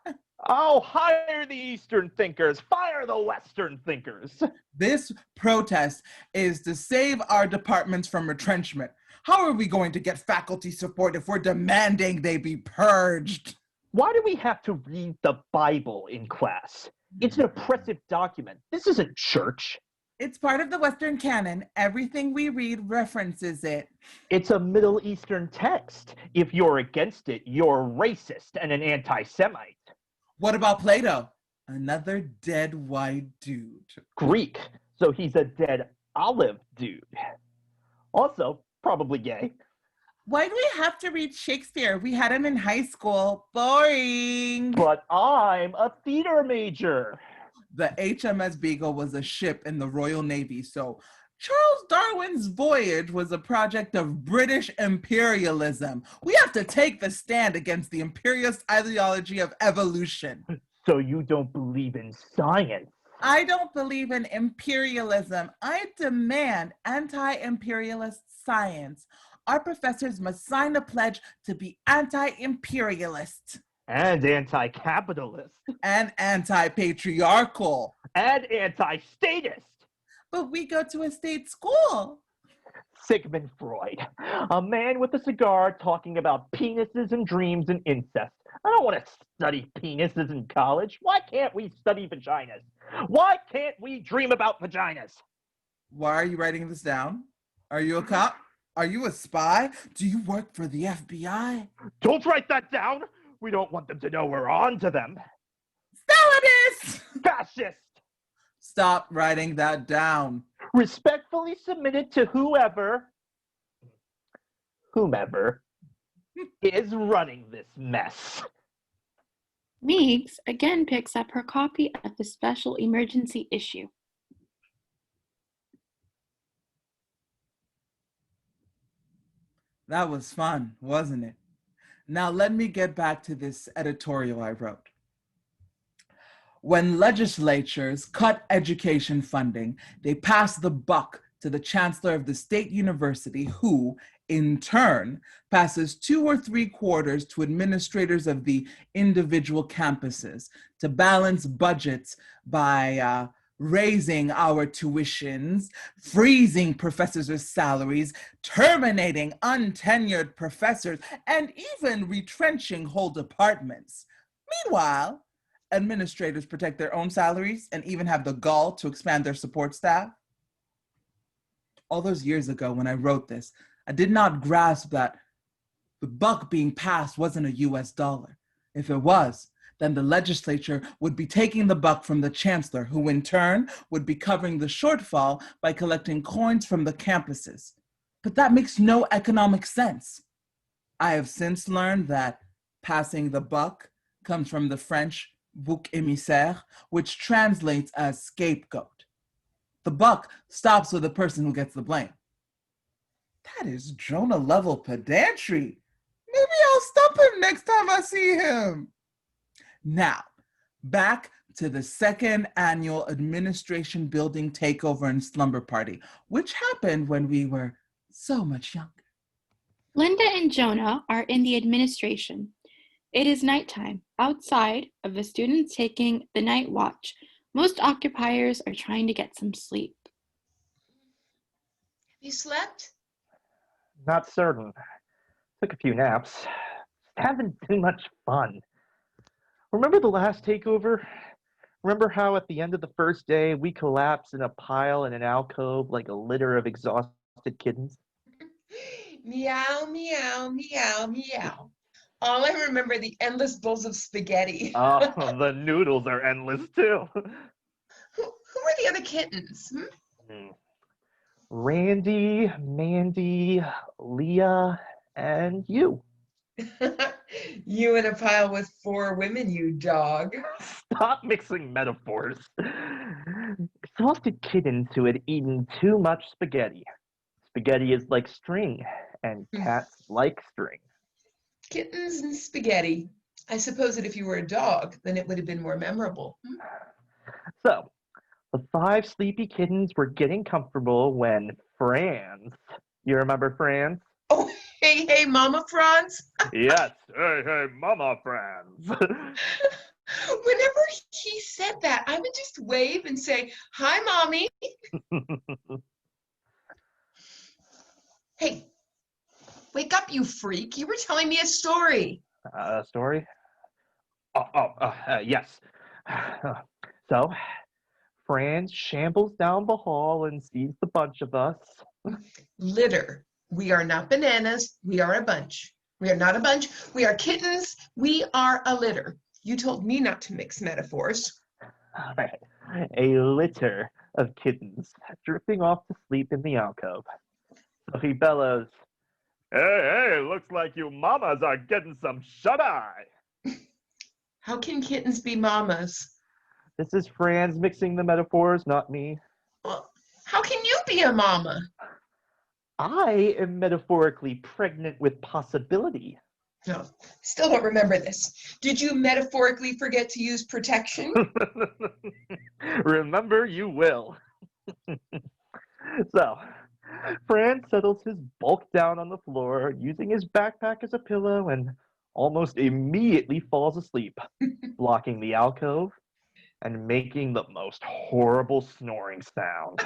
Oh, hire the Eastern thinkers, fire the Western thinkers. This protest is to save our departments from retrenchment. How are we going to get faculty support if we're demanding they be purged? Why do we have to read the Bible in class? It's an oppressive document. This isn't church. It's part of the Western canon. Everything we read references it. It's a Middle Eastern text. If you're against it, you're racist and an anti-Semite. What about Plato? Another dead white dude. Greek, so he's a dead olive dude. Also, probably gay. Why do we have to read Shakespeare? We had him in high school. Boring. But I'm a theater major. The HMS Beagle was a ship in the Royal Navy, so Charles Darwin's voyage was a project of British imperialism. We have to take the stand against the imperialist ideology of evolution. So you don't believe in science? I don't believe in imperialism. I demand anti-imperialist science. Our professors must sign a pledge to be anti-imperialist. And anti-capitalist. And anti-patriarchal. And anti-statist. But we go to a state school. Sigmund Freud, a man with a cigar talking about penises and dreams and incest. I don't want to study penises in college. Why can't we study vaginas? Why can't we dream about vaginas? Why are you writing this down? Are you a cop? Are you a spy? Do you work for the FBI? Don't write that down! We don't want them to know we're on to them. Stalinist! Fascist! Stop writing that down. Respectfully submitted to whomever is running this mess. Meegz again picks up her copy of the special emergency issue. That was fun, wasn't it? Now let me get back to this editorial I wrote. When legislatures cut education funding, they pass the buck to the chancellor of the state university, who, in turn, passes 2 or 3 quarters to administrators of the individual campuses to balance budgets by raising our tuitions, freezing professors' salaries, terminating untenured professors, and even retrenching whole departments. Meanwhile, administrators protect their own salaries and even have the gall to expand their support staff. All those years ago when I wrote this, I did not grasp that the buck being passed wasn't a US dollar. If it was, then the legislature would be taking the buck from the chancellor, who in turn would be covering the shortfall by collecting coins from the campuses. But that makes no economic sense. I have since learned that passing the buck comes from the French bouc émissaire, which translates as scapegoat. The buck stops with the person who gets the blame. That is Jonah level pedantry. Maybe I'll stop him next time I see him. Now, back to the second annual administration building takeover and slumber party, which happened when we were so much younger. Linda and Jonah are in the administration. It is nighttime. Outside of the students taking the night watch, most occupiers are trying to get some sleep. Have you slept? Not certain. Took a few naps. Having too much fun. Remember the last takeover? Remember how at the end of the first day we collapsed in a pile in an alcove like a litter of exhausted kittens? Meow, meow, meow, meow. All I remember are the endless bowls of spaghetti. Oh, the noodles are endless too. Who are the other kittens? Randy, Mandy, Leah, and you. You in a pile with 4 women, you dog. Stop mixing metaphors. Exhausted kittens who had eaten too much spaghetti. Spaghetti is like string, and cats like string. Kittens and spaghetti. I suppose that if you were a dog, then it would have been more memorable. So, the 5 sleepy kittens were getting comfortable when Franz, you remember Franz? Oh, hey, hey, Mama Franz. Yes, hey, Mama Franz. Whenever he said that, I would just wave and say, "Hi, Mommy." Hey, wake up, you freak. You were telling me a story. Story? Yes. So, Franz shambles down the hall and sees the bunch of us. Litter. We are not bananas. We are a bunch. We are not a bunch. We are kittens. We are a litter. You told me not to mix metaphors. All right. A litter of kittens drifting off to sleep in the alcove. So he bellows, Hey, looks like you mamas are getting some shut-eye. How can kittens be mamas? This is Franz mixing the metaphors, not me. Well, how can you be a mama? I am metaphorically pregnant with possibility. No, still don't remember this. Did you metaphorically forget to use protection? Remember, you will. So, Franz settles his bulk down on the floor, using his backpack as a pillow, and almost immediately falls asleep, blocking the alcove and making the most horrible snoring sound.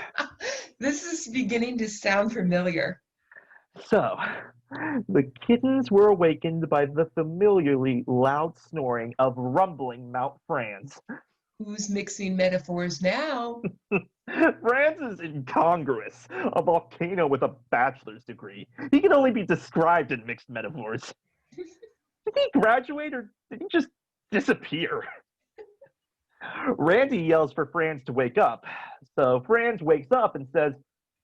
This is beginning to sound familiar. So, the kittens were awakened by the familiarly loud snoring of rumbling Mount Franz. Who's mixing metaphors now? Franz is incongruous, a volcano with a bachelor's degree. He can only be described in mixed metaphors. Did he graduate or did he just disappear? Randy yells for Franz to wake up. So Franz wakes up and says,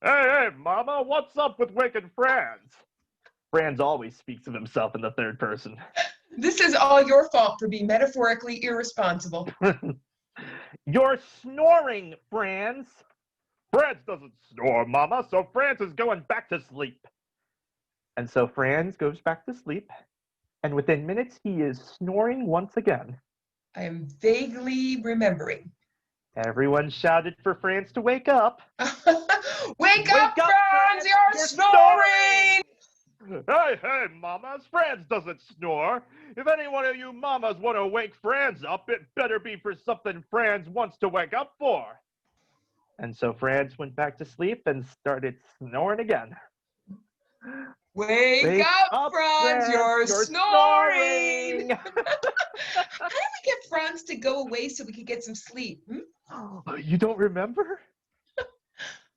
hey, mama, what's up with waking Franz? Franz always speaks of himself in the third person. This is all your fault for being metaphorically irresponsible. You're snoring, Franz. Franz doesn't snore, mama, so Franz is going back to sleep. And so Franz goes back to sleep, and within minutes he is snoring once again. I am vaguely remembering. Everyone shouted for Franz to wake up. Wake up, Franz! You're snoring! Hey, mamas, Franz doesn't snore. If any one of you mamas want to wake Franz up, it better be for something Franz wants to wake up for. And so Franz went back to sleep and started snoring again. Wake up, Franz! You're snoring! How did we get Franz to go away so we could get some sleep? You don't remember?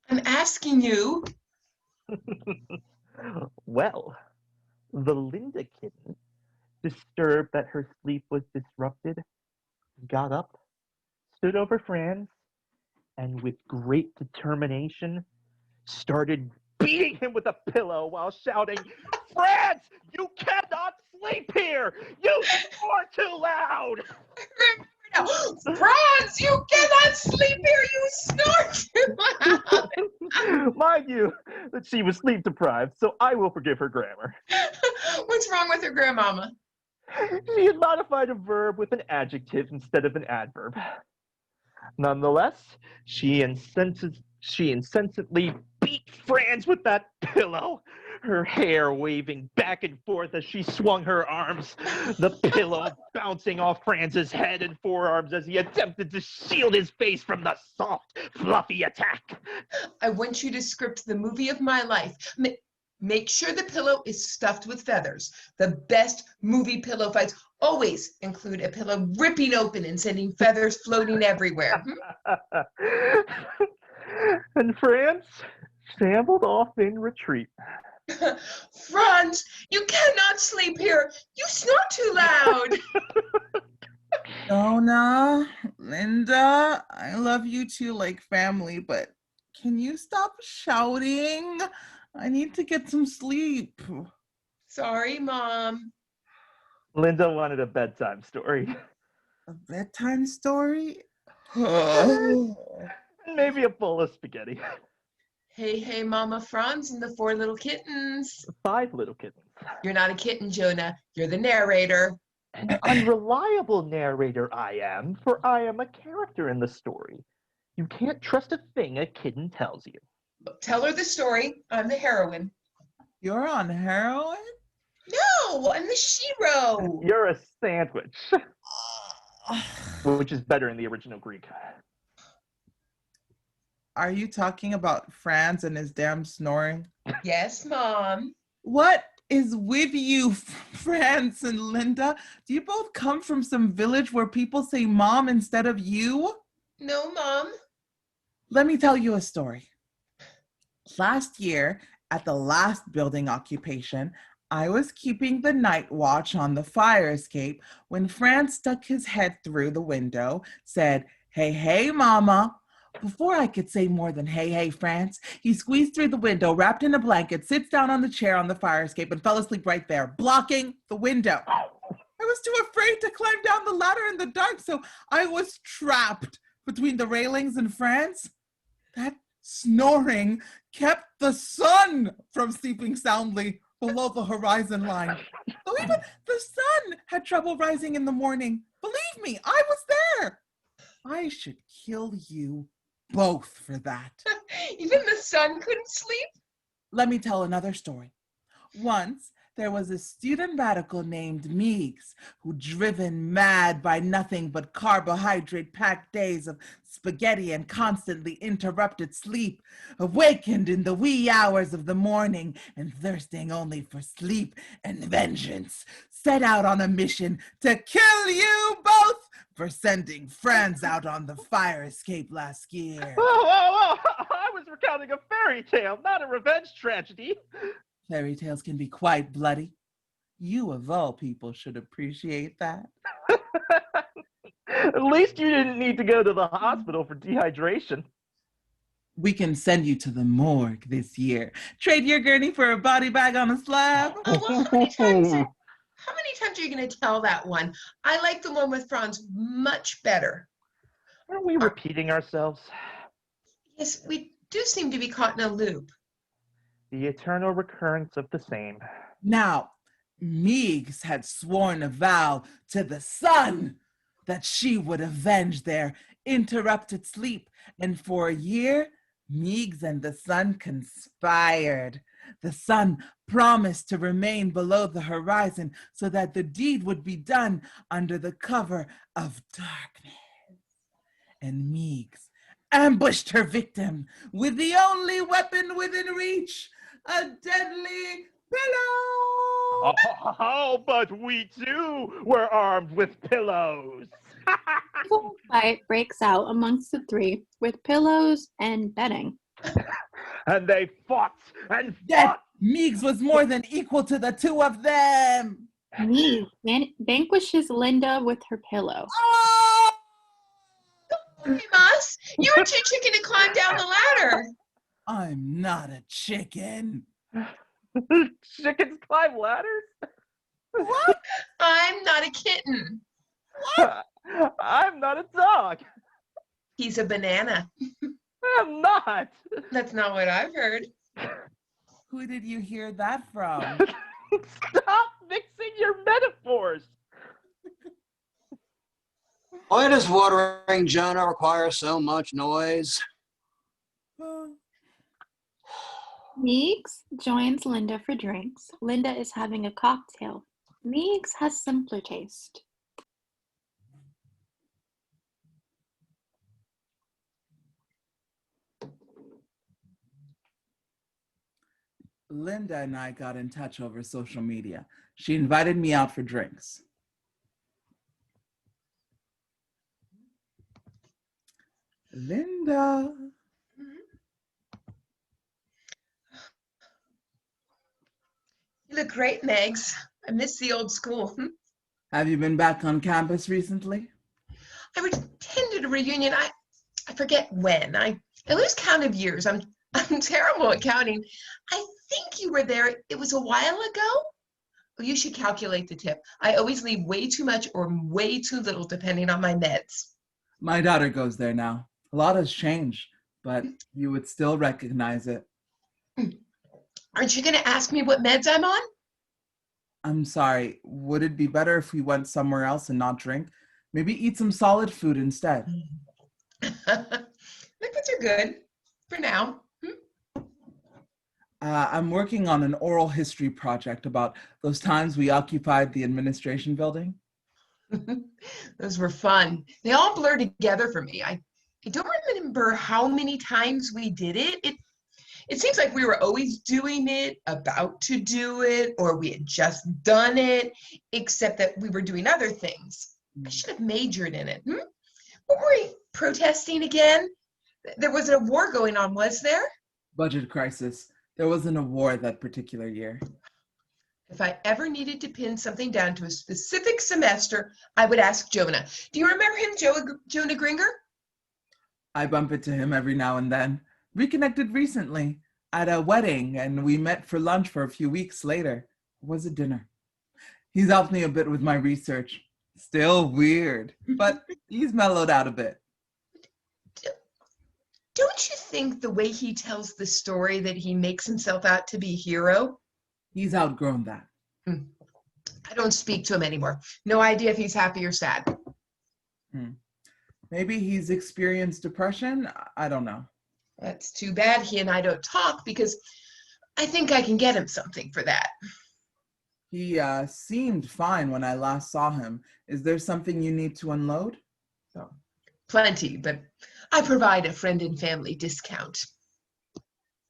I'm asking you. Well, the Linda kitten, disturbed that her sleep was disrupted, got up, stood over Franz, and with great determination, started beating him with a pillow while shouting, Franz, you cannot sleep here! You snore too loud! Now, Franz, you cannot sleep here! You snore too loud! Mind you, that she was sleep deprived, so I will forgive her grammar. What's wrong with her grandmama? She had modified a verb with an adjective instead of an adverb. Nonetheless, she insensibly beat Franz with that pillow, her hair waving back and forth as she swung her arms, the pillow bouncing off Franz's head and forearms as he attempted to shield his face from the soft, fluffy attack. I want you to script the movie of my life. Make sure the pillow is stuffed with feathers. The best movie pillow fights always include a pillow ripping open and sending feathers floating everywhere. And Franz shambled off in retreat. Franz, you cannot sleep here. You snore too loud. Jonah, Linda, I love you two like family, but can you stop shouting? I need to get some sleep. Sorry, Mom. Linda wanted a bedtime story. A bedtime story? Maybe a bowl of spaghetti. Hey, Mama Franz and the 4 little kittens. 5 little kittens. You're not a kitten, Jonah. You're the narrator. An unreliable narrator I am, for I am a character in the story. You can't trust a thing a kitten tells you. Tell her the story. I'm the heroine. You're on heroin? No, I'm the shero. You're a sandwich, which is better in the original Greek. Are you talking about Franz and his damn snoring? Yes, Mom. What is with you, Franz and Linda? Do you both come from some village where people say mom instead of you? No, Mom. Let me tell you a story. Last year, at the last building occupation, I was keeping the night watch on the fire escape when Franz stuck his head through the window, said, hey, mama. Before I could say more than hey, Franz, he squeezed through the window, wrapped in a blanket, sits down on the chair on the fire escape, and fell asleep right there, blocking the window. I was too afraid to climb down the ladder in the dark, so I was trapped between the railings and Franz. That snoring kept the sun from sleeping soundly below the horizon line. So even the sun had trouble rising in the morning. Believe me, I was there. I should kill you both for that. Even the sun couldn't sleep? Let me tell another story. Once, there was a student radical named Meegz who, driven mad by nothing but carbohydrate-packed days of spaghetti and constantly interrupted sleep, awakened in the wee hours of the morning and thirsting only for sleep and vengeance, set out on a mission to kill you both for sending friends out on the fire escape last year. Whoa, whoa, whoa! I was recounting a fairy tale, not a revenge tragedy. Fairy tales can be quite bloody. You, of all people, should appreciate that. At least you didn't need to go to the hospital for dehydration. We can send you to the morgue this year. Trade your gurney for a body bag on a slab. Oh, well, how many times are you going to tell that one? I like the one with Franz much better. Aren't we repeating ourselves? Yes, we do seem to be caught in a loop. The eternal recurrence of the same. Now, Meegz had sworn a vow to the sun that she would avenge their interrupted sleep, and for a year, Meegz and the sun conspired. The sun promised to remain below the horizon so that the deed would be done under the cover of darkness. And Meegz ambushed her victim with the only weapon within reach, a deadly pillow. Oh, but we too were armed with pillows. A fight breaks out amongst the three with pillows and bedding. And they fought and Yes, fought. Meegz was more than equal to the two of them. Meegz vanquishes Linda with her pillow. Oh! Hey, Moss, you were too chicken to climb down the ladder. I'm not a chicken. Chickens climb ladders? What? I'm not a kitten. I'm not a dog. He's a banana. I'm not. That's not what I've heard. Who did you hear that from? Stop mixing your metaphors. Why does watering Jonah require so much noise? Meegz joins Linda for drinks. Linda is having a cocktail. Meegz has simpler taste. Linda and I got in touch over social media. She invited me out for drinks. Linda. You look great, Meegz. I miss the old school. Have you been back on campus recently? I attended a reunion. I forget when. I lose count of years. I'm terrible at counting. I think you were there. It was a while ago. Oh, you should calculate the tip. I always leave way too much or way too little depending on my meds. My daughter goes there now. A lot has changed, but you would still recognize it. Aren't you going to ask me what meds I'm on? I'm sorry. Would it be better if we went somewhere else and not drink? Maybe eat some solid food instead. Liquids are good for now. I'm working on an oral history project about those times we occupied the administration building. Those were fun. They all blur together for me. I don't remember how many times we did it. It seems like we were always doing it, about to do it, or we had just done it, except that we were doing other things. I should have majored in it. What were we protesting again? There was a war going on, was there? Budget crisis. There wasn't a war that particular year. If I ever needed to pin something down to a specific semester, I would ask Jonah. Do you remember him, Jonah Gringer? I bump into him every now and then. Reconnected recently at a wedding, and we met for lunch for a few weeks later. It was a dinner. He's helped me a bit with my research. Still weird, but he's mellowed out a bit. Don't you think the way he tells the story that he makes himself out to be a hero? He's outgrown that. I don't speak to him anymore. No idea if he's happy or sad. Maybe he's experienced depression. I don't know. That's too bad he and I don't talk because I think I can get him something for that. He seemed fine when I last saw him. Is there something you need to unload? So, plenty, but I provide a friend and family discount.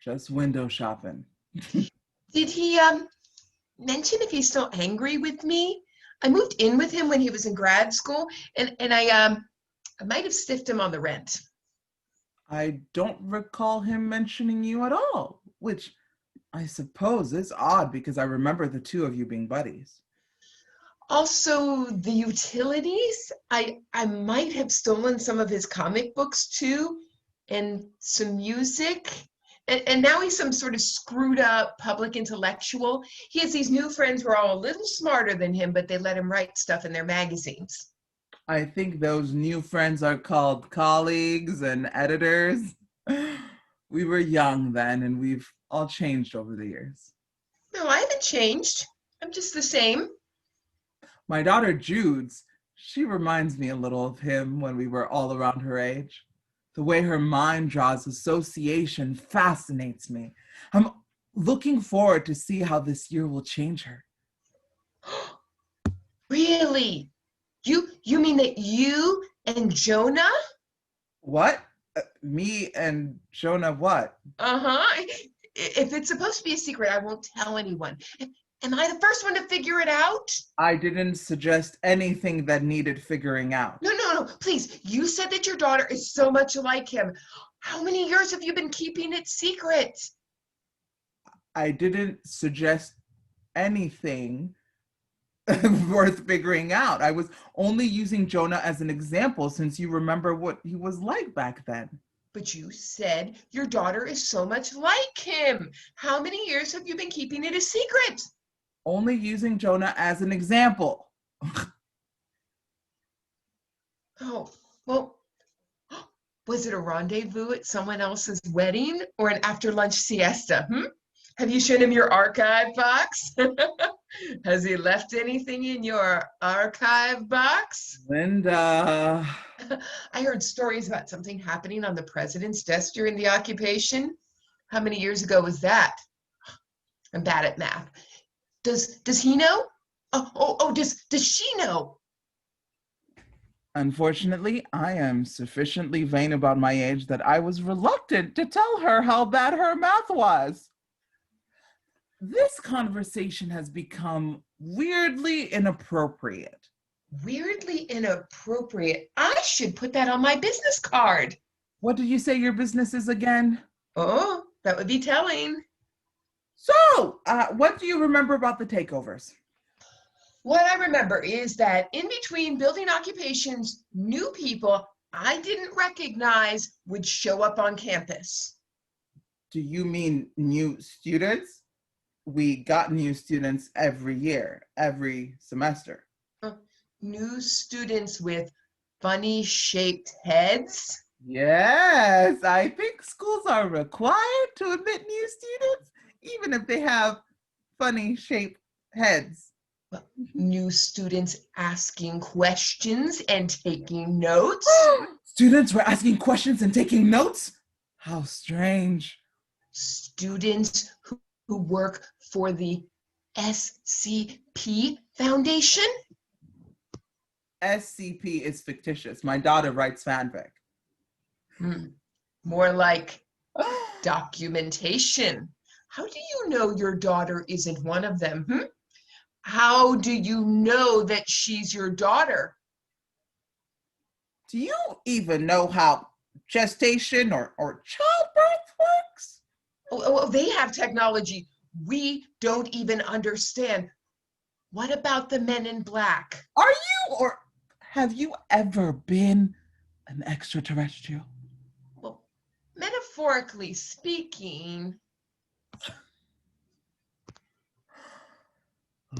Just window shopping. Did he mention if he's still angry with me? I moved in with him when he was in grad school, and I might have stiffed him on the rent. I don't recall him mentioning you at all, which I suppose is odd because I remember the two of you being buddies. Also, the utilities. I might have stolen some of his comic books too, and some music. And now he's some sort of screwed up public intellectual. He has these new friends who are all a little smarter than him, but they let him write stuff in their magazines. I think those new friends are called colleagues and editors. We were young then, and we've all changed over the years. No, I haven't changed. I'm just the same. My daughter Jude's, she reminds me a little of him when we were all around her age. The way her mind draws association fascinates me. I'm looking forward to see how this year will change her. Really? You mean that you and Jonah? What? Me and Jonah what? Uh-huh. If it's supposed to be a secret, I won't tell anyone. Am I the first one to figure it out? I didn't suggest anything that needed figuring out. No, please. You said that your daughter is so much like him. How many years have you been keeping it secret? I didn't suggest anything worth figuring out. I was only using Jonah as an example since you remember what he was like back then. But you said your daughter is so much like him. How many years have you been keeping it a secret? Only using Jonah as an example. Oh, well, was it a rendezvous at someone else's wedding or an after-lunch siesta? Have you shown him your archive box? Has he left anything in your archive box? Linda. I heard stories about something happening on the president's desk during the occupation. How many years ago was that? I'm bad at math. Does he know? Does she know? Unfortunately, I am sufficiently vain about my age that I was reluctant to tell her how bad her math was. This conversation has become weirdly inappropriate. Weirdly inappropriate. I should put that on my business card. What did you say your business is again? Oh, that would be telling. So, what do you remember about the takeovers? What I remember is that in between building occupations, new people I didn't recognize would show up on campus. Do you mean new students? We got new students every year, every semester. New students with funny shaped heads? Yes, I think schools are required to admit new students, even if they have funny shaped heads. New students asking questions and taking notes? Students were asking questions and taking notes? How strange. Students who work for the SCP Foundation? SCP is fictitious. My daughter writes fanfic. More like documentation. How do you know your daughter isn't one of them? How do you know that she's your daughter? Do you even know how gestation or childbirth works? Oh, they have technology we don't even understand. What about the men in black? Are you or have you ever been an extraterrestrial? Well, metaphorically speaking.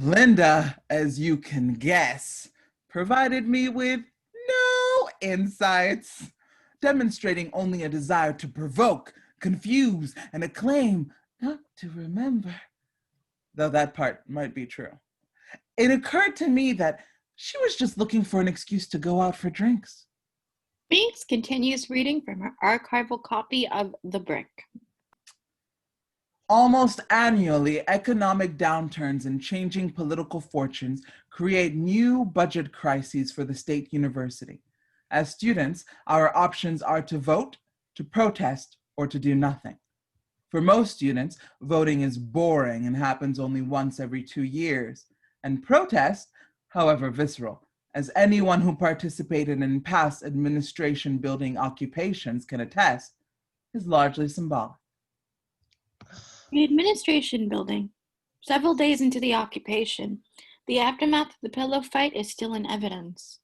Linda, as you can guess, provided me with no insights, demonstrating only a desire to provoke, confuse, and acclaim, not to remember. Though that part might be true. It occurred to me that she was just looking for an excuse to go out for drinks. Meegz continues reading from her archival copy of The Brick. Almost annually, economic downturns and changing political fortunes create new budget crises for the state university. As students, our options are to vote, to protest, or to do nothing. For most students, voting is boring and happens only once every 2 years, and protest, however visceral, as anyone who participated in past administration building occupations can attest, is largely symbolic. The administration building. Several days into the occupation, the aftermath of the pillow fight is still in evidence.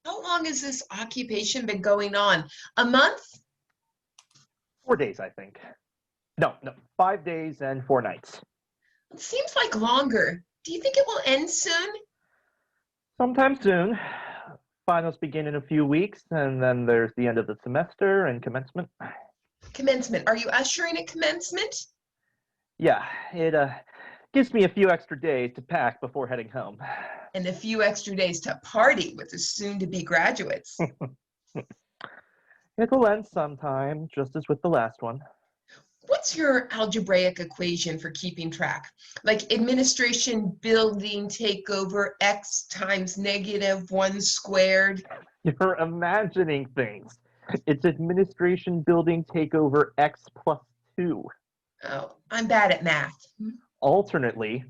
How long has this occupation been going on? A month? 4 days, I think. No, 5 days and 4 nights. It seems like longer. Do you think it will end soon? Sometime soon. Finals begin in a few weeks, and then there's the end of the semester and commencement. Commencement. Are you ushering at commencement? Yeah, it gives me a few extra days to pack before heading home. And a few extra days to party with the soon-to-be graduates. It'll end sometime, just as with the last one. What's your algebraic equation for keeping track? Like administration building takeover x times -1 squared? You're imagining things. It's administration building takeover x plus 2. Oh, I'm bad at math. Alternately,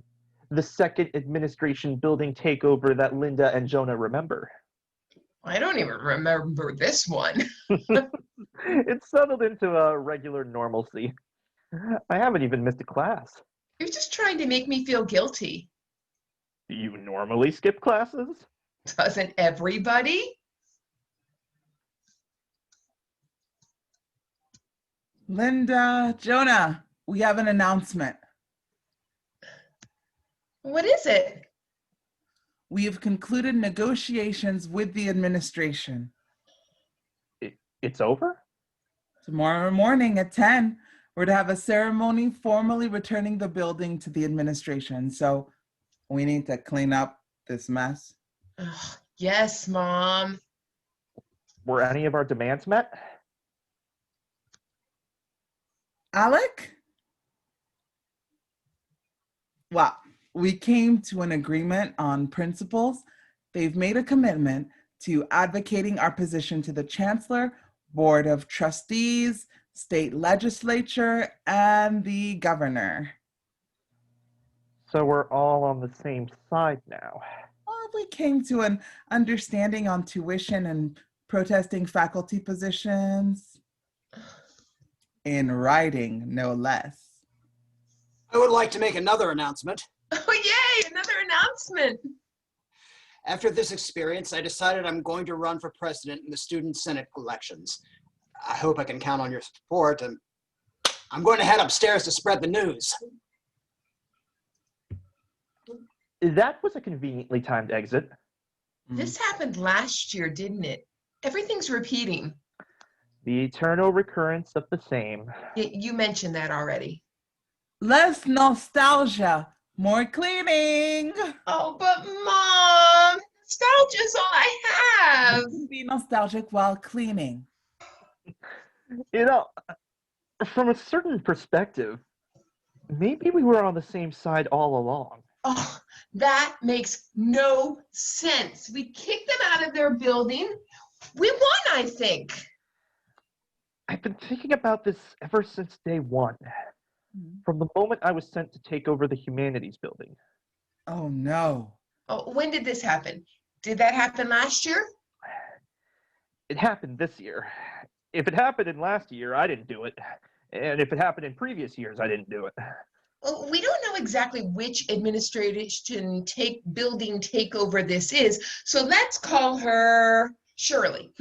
the second administration building takeover that Linda and Jonah remember. I don't even remember this one. It's settled into a regular normalcy. I haven't even missed a class. You're just trying to make me feel guilty. Do you normally skip classes? Doesn't everybody? Linda, Jonah, we have an announcement. What is it? We have concluded negotiations with the administration. It's over? Tomorrow morning at 10, we're to have a ceremony formally returning the building to the administration. So we need to clean up this mess. Ugh, yes, Mom. Were any of our demands met? Alec? Well, we came to an agreement on principles. They've made a commitment to advocating our position to the Chancellor, Board of Trustees, State Legislature, and the Governor. So we're all on the same side now. Well, we came to an understanding on tuition and protesting faculty positions. In writing, no less. I would like to make another announcement. Oh, yay, another announcement. After this experience, I decided I'm going to run for president in the Student Senate elections. I hope I can count on your support, and I'm going to head upstairs to spread the news. That was a conveniently timed exit. This happened last year, didn't it? Everything's repeating. The eternal recurrence of the same. You mentioned that already. Less nostalgia, more cleaning. Oh, but Mom, nostalgia's all I have. Be nostalgic while cleaning. You know, from a certain perspective, maybe we were on the same side all along. Oh, that makes no sense. We kicked them out of their building. We won, I think. I've been thinking about this ever since day one. From the moment I was sent to take over the humanities building. Oh no. Oh, when did this happen? Did that happen last year? It happened this year. If it happened in last year, I didn't do it. And if it happened in previous years, I didn't do it. Well, we don't know exactly which administration building takeover this is, so let's call her Shirley.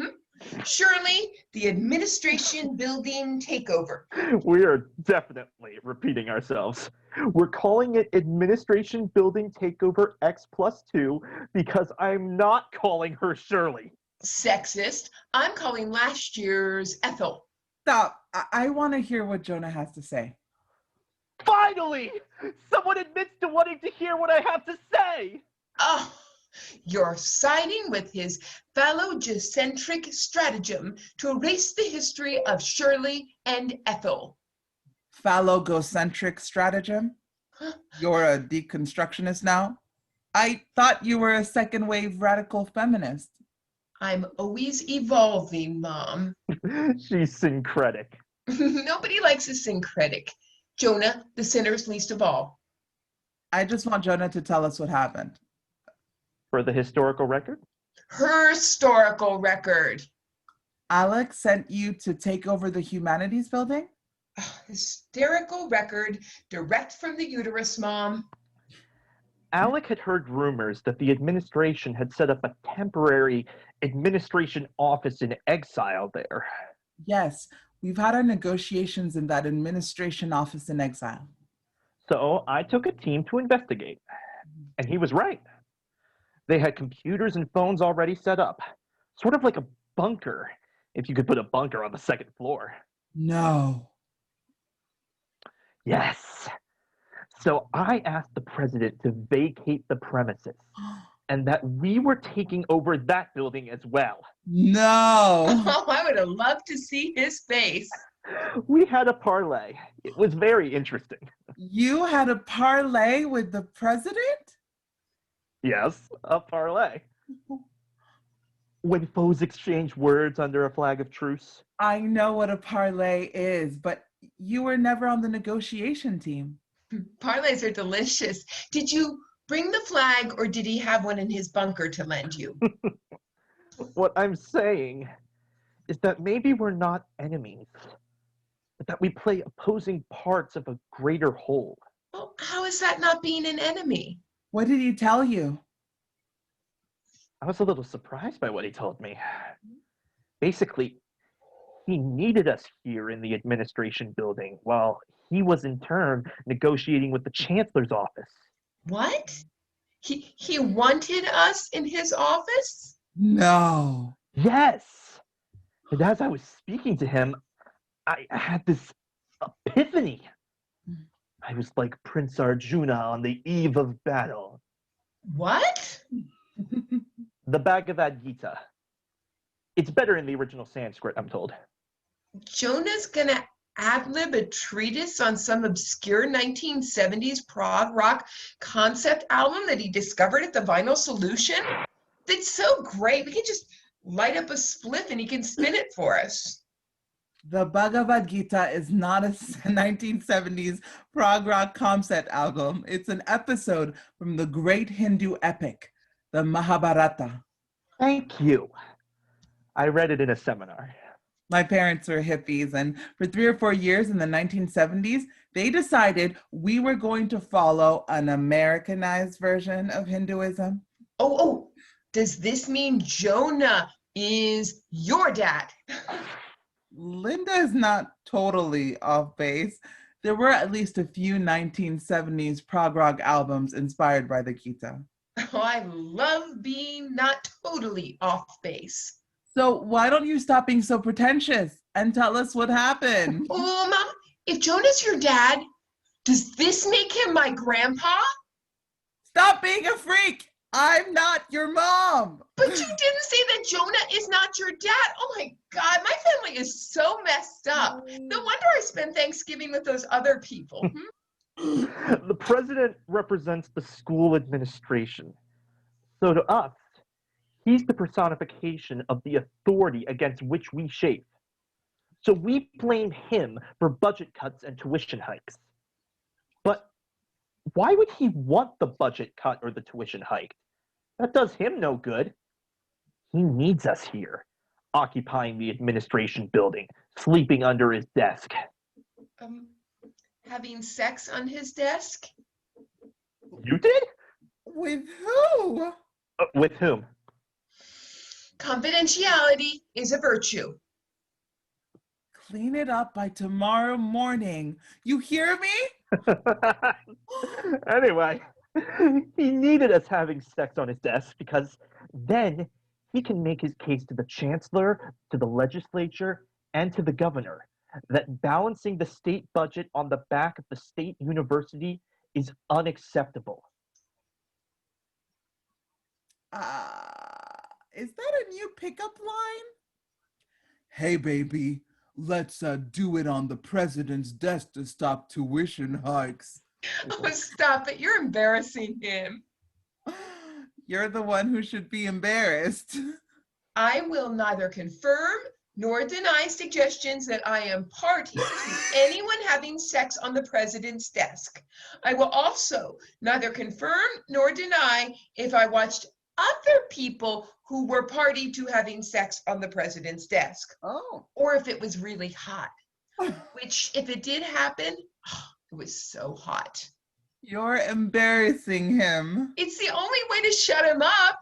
Shirley, the administration building takeover. We are definitely repeating ourselves. We're calling it Administration Building Takeover X plus 2 because I'm not calling her Shirley. Sexist. I'm calling last year's Ethel. Stop. I want to hear what Jonah has to say. Finally! Someone admits to wanting to hear what I have to say! Oh, you're siding with his phallogocentric stratagem to erase the history of Shirley and Ethel. Phallogocentric stratagem? You're a deconstructionist now? I thought you were a second wave radical feminist. I'm always evolving, Mom. She's syncretic. Nobody likes a syncretic. Jonah, the sinners least of all. I just want Jonah to tell us what happened. For the historical record? Her historical record. Alec sent you to take over the humanities building? Hysterical record, direct from the uterus, Mom. Alec had heard rumors that the administration had set up a temporary administration office in exile there. Yes, we've had our negotiations in that administration office in exile. So I took a team to investigate. And he was right. They had computers and phones already set up, sort of like a bunker, if you could put a bunker on the second floor. No. Yes. So I asked the president to vacate the premises and that we were taking over that building as well. No. Oh, I would have loved to see his face. We had a parlay. It was very interesting. You had a parlay with the president? Yes, a parlay. When foes exchange words under a flag of truce. I know what a parlay is, but you were never on the negotiation team. Parlays are delicious. Did you bring the flag or did he have one in his bunker to lend you? What I'm saying is that maybe we're not enemies, but that we play opposing parts of a greater whole. Well, how is that not being an enemy? What did he tell you? I was a little surprised by what he told me. Basically, he needed us here in the administration building while he was in turn negotiating with the chancellor's office. What? He wanted us in his office? No. Yes! And as I was speaking to him, I had this epiphany. I was like Prince Arjuna on the eve of battle. What? The Bhagavad Gita. It's better in the original Sanskrit, I'm told. Jonah's gonna ad-lib a treatise on some obscure 1970s prog rock concept album that he discovered at the Vinyl Solution? That's so great. We can just light up a spliff and he can spin it for us. The Bhagavad Gita is not a 1970s prog rock concept album. It's an episode from the great Hindu epic, the Mahabharata. Thank you. I read it in a seminar. My parents were hippies, and for 3 or 4 years in the 1970s, they decided we were going to follow an Americanized version of Hinduism. Oh, does this mean Jonah is your dad? Linda is not totally off base. There were at least a few 1970s prog rock albums inspired by the Gita. Oh, I love being not totally off base. So why don't you stop being so pretentious and tell us what happened? Oh, Mom, if Jonah's your dad, does this make him my grandpa? Stop being a freak! I'm not your mom! But you didn't say that Jonah is not your dad. Oh my God, my family is so messed up. No wonder I spent Thanksgiving with those other people. The president represents the school administration. So to us, he's the personification of the authority against which we shape. So we blame him for budget cuts and tuition hikes. But why would he want the budget cut or the tuition hike? That does him no good. He needs us here, occupying the administration building, sleeping under his desk. Having sex on his desk? You did? With who? With whom? Confidentiality is a virtue. Clean it up by tomorrow morning. You hear me? Anyway, he needed us having sex on his desk because then he can make his case to the chancellor, to the legislature, and to the governor that balancing the state budget on the back of the state university is unacceptable. Is that a new pickup line? Hey, baby, let's do it on the president's desk to stop tuition hikes. Oh, stop it. You're embarrassing him. You're the one who should be embarrassed. I will neither confirm nor deny suggestions that I am party to anyone having sex on the president's desk. I will also neither confirm nor deny if I watched other people who were party to having sex on the president's desk, Oh. or if it was really hot, which if it did happen, it was so hot. You're embarrassing him. It's the only way to shut him up.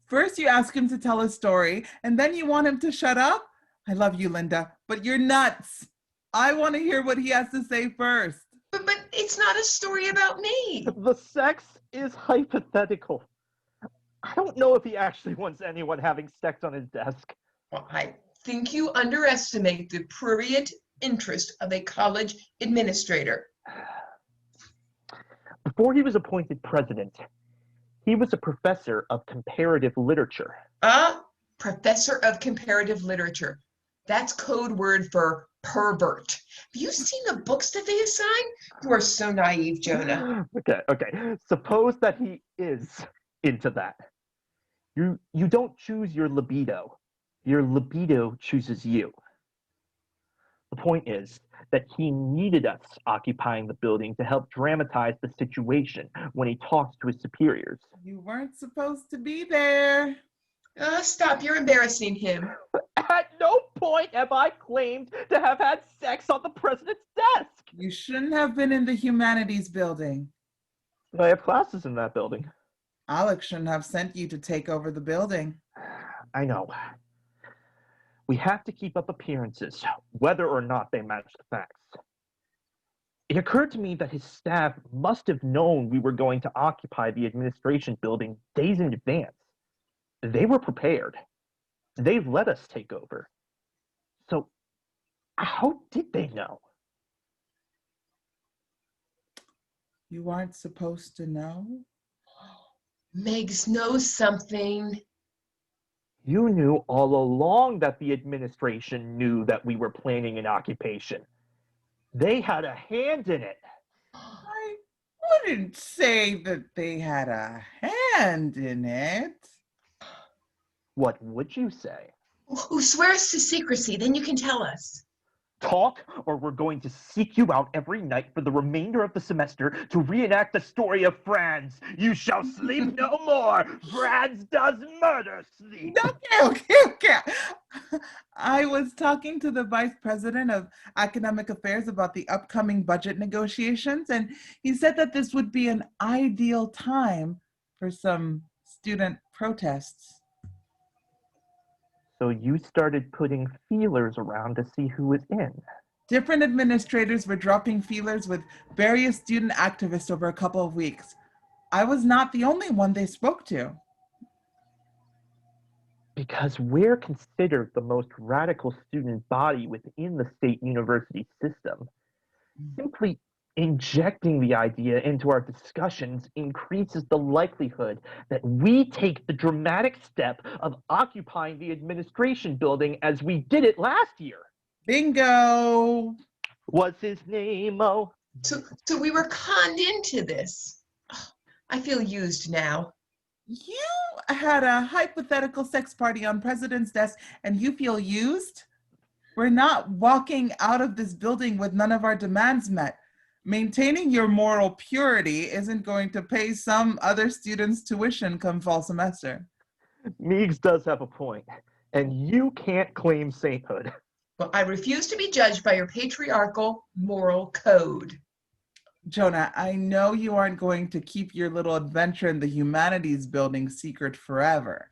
First, you ask him to tell a story, and then you want him to shut up? I love you, Linda, but you're nuts. I want to hear what he has to say first. But it's not a story about me. The sex is hypothetical. I don't know if he actually wants anyone having sex on his desk. Well, I think you underestimate the prurient interest of a college administrator. Before he was appointed president, he was a professor of comparative literature. Professor of comparative literature. That's code word for pervert. Have you seen the books that they assign? You are so naive, Jonah. Okay. Suppose that he is into that. You don't choose your libido. Your libido chooses you. The point is that he needed us occupying the building to help dramatize the situation when he talks to his superiors. You weren't supposed to be there. Stop, you're embarrassing him. At no point have I claimed to have had sex on the president's desk. You shouldn't have been in the humanities building. I have classes in that building. Alec shouldn't have sent you to take over the building. I know. We have to keep up appearances, whether or not they match the facts. It occurred to me that his staff must have known we were going to occupy the administration building days in advance. They were prepared. They let us take over. So, how did they know? You aren't supposed to know? Meegz knows something. You knew all along that the administration knew that we were planning an occupation. They had a hand in it. I wouldn't say that they had a hand in it. What would you say? Who swears to secrecy, then you can tell us. Talk, or we're going to seek you out every night for the remainder of the semester to reenact the story of Franz. You shall sleep no more. Franz does murder sleep. Okay. I was talking to the vice president of academic affairs about the upcoming budget negotiations, and he said that this would be an ideal time for some student protests. So you started putting feelers around to see who was in. Different administrators were dropping feelers with various student activists over a couple of weeks. I was not the only one they spoke to. Because we're considered the most radical student body within the state university system. Simply injecting the idea into our discussions increases the likelihood that we take the dramatic step of occupying the administration building as we did it last year. Bingo! What's his name, oh? So we were conned into this. I feel used now. You had a hypothetical sex party on president's desk and you feel used? We're not walking out of this building with none of our demands met. Maintaining your moral purity isn't going to pay some other students' tuition come fall semester. Meegz does have a point, and you can't claim sainthood. Well, I refuse to be judged by your patriarchal moral code. Jonah, I know you aren't going to keep your little adventure in the humanities building secret forever.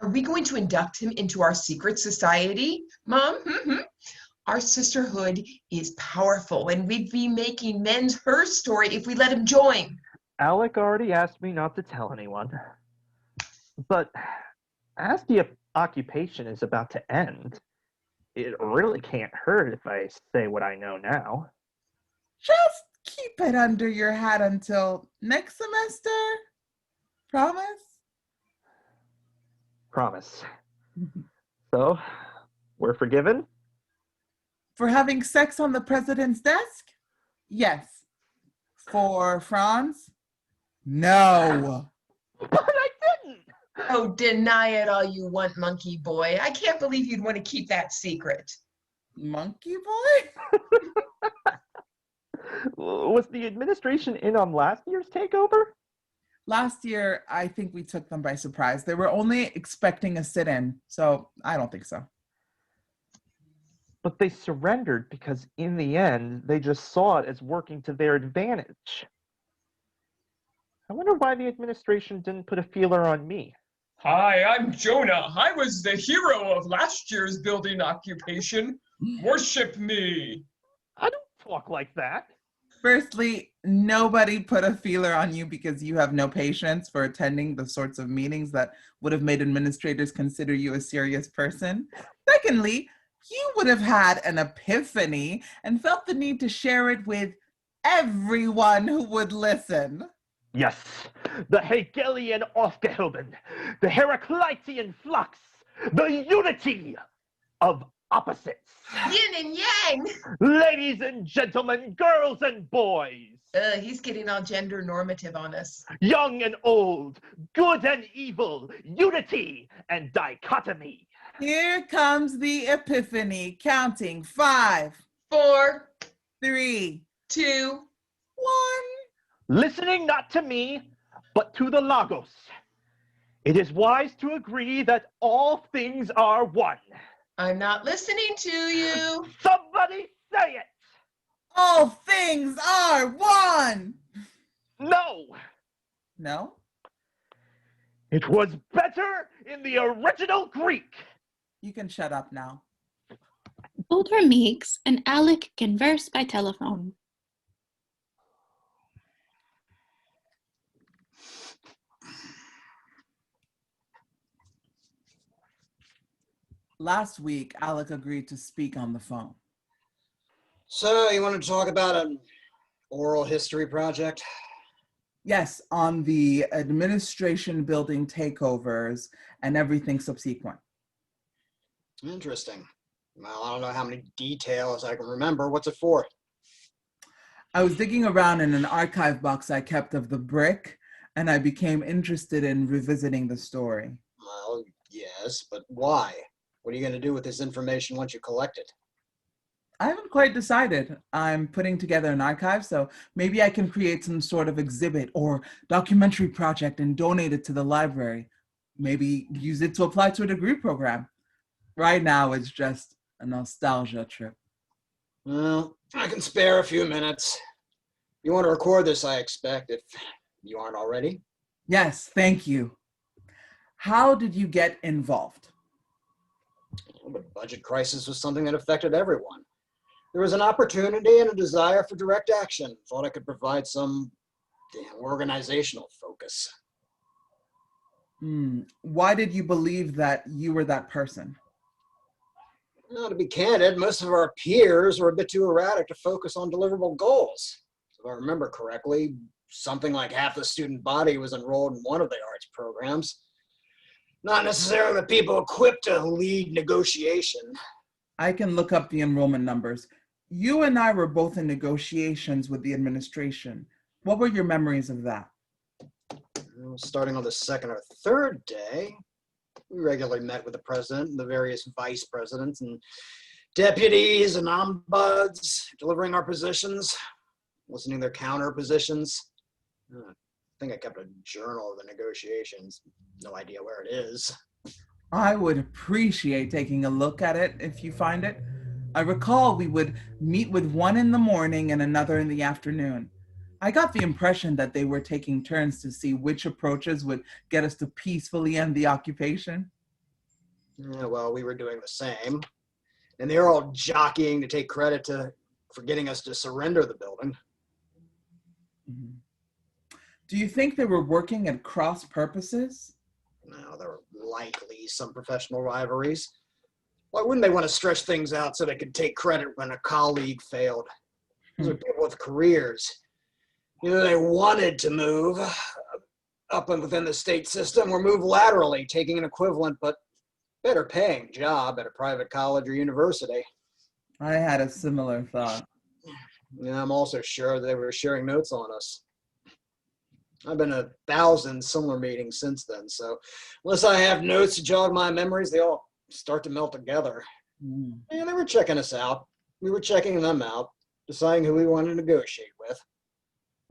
Are we going to induct him into our secret society, Mom? Our sisterhood is powerful, and we'd be making men's her story if we let him join. Alec already asked me not to tell anyone. But as the occupation is about to end, it really can't hurt if I say what I know now. Just keep it under your hat until next semester. Promise? Promise. So, we're forgiven? For having sex on the president's desk? Yes. For Franz? No. But I didn't! Oh, deny it all you want, monkey boy. I can't believe you'd want to keep that secret. Monkey boy? Was the administration in on last year's takeover? Last year, I think we took them by surprise. They were only expecting a sit-in, so I don't think so. But they surrendered because in the end, they just saw it as working to their advantage. I wonder why the administration didn't put a feeler on me. Hi, I'm Jonah. I was the hero of last year's building occupation. Worship me. I don't talk like that. Firstly, nobody put a feeler on you because you have no patience for attending the sorts of meetings that would have made administrators consider you a serious person. Secondly, you would have had an epiphany and felt the need to share it with everyone who would listen. Yes, the Hegelian Aufgehoben, the Heraclitean flux, the unity of opposites. Yin and yang. Ladies and gentlemen, girls and boys, He's getting all gender normative on us. young and old, good and evil, unity and dichotomy. Here comes the epiphany, counting 5, 4, 3, 2. 1. Listening not to me, but to the Logos. It is wise to agree that all things are one. I'm not listening to you. Somebody say it! All things are one. No! No? It was better in the original Greek. You can shut up now. Older Meegz and Alec converse by telephone. Last week, Alec agreed to speak on the phone. So you want to talk about an oral history project? Yes, on the administration building takeovers and everything subsequent. Interesting. Well, I don't know how many details I can remember. What's it for? I was digging around in an archive box I kept of the brick, and I became interested in revisiting the story. Well, yes, but why? What are you going to do with this information once you collect it? I haven't quite decided. I'm putting together an archive, so maybe I can create some sort of exhibit or documentary project and donate it to the library. Maybe use it to apply to a degree program. Right now, it's just a nostalgia trip. Well, I can spare a few minutes. You want to record this, I expect, if you aren't already. Yes, thank you. How did you get involved? Well, the budget crisis was something that affected everyone. There was an opportunity and a desire for direct action. Thought I could provide some organizational focus. Why did you believe that you were that person? Well, to be candid, most of our peers were a bit too erratic to focus on deliverable goals. If I remember correctly, something like half the student body was enrolled in one of the arts programs. Not necessarily the people equipped to lead negotiation. I can look up the enrollment numbers. You and I were both in negotiations with the administration. What were your memories of that? Well, starting on the second or third day, we regularly met with the president and the various vice presidents and deputies and ombuds, delivering our positions, listening to their counter positions. I think I kept a journal of the negotiations. No idea where it is. I would appreciate taking a look at it if you find it. I recall we would meet with one in the morning and another in the afternoon. I got the impression that they were taking turns to see which approaches would get us to peacefully end the occupation. Yeah, well, we were doing the same. And they were all jockeying to take credit for getting us to surrender the building. Mm-hmm. Do you think they were working at cross purposes? No, there were likely some professional rivalries. Why wouldn't they want to stretch things out so they could take credit when a colleague failed? Those are people with careers. They wanted to move up and within the state system or move laterally, taking an equivalent but better paying job at a private college or university. I had a similar thought. I'm also sure they were sharing notes on us. I've been to 1,000 similar meetings since then, so unless I have notes to jog my memories, they all start to melt together. And they were checking us out. We were checking them out, deciding who we wanted to negotiate with.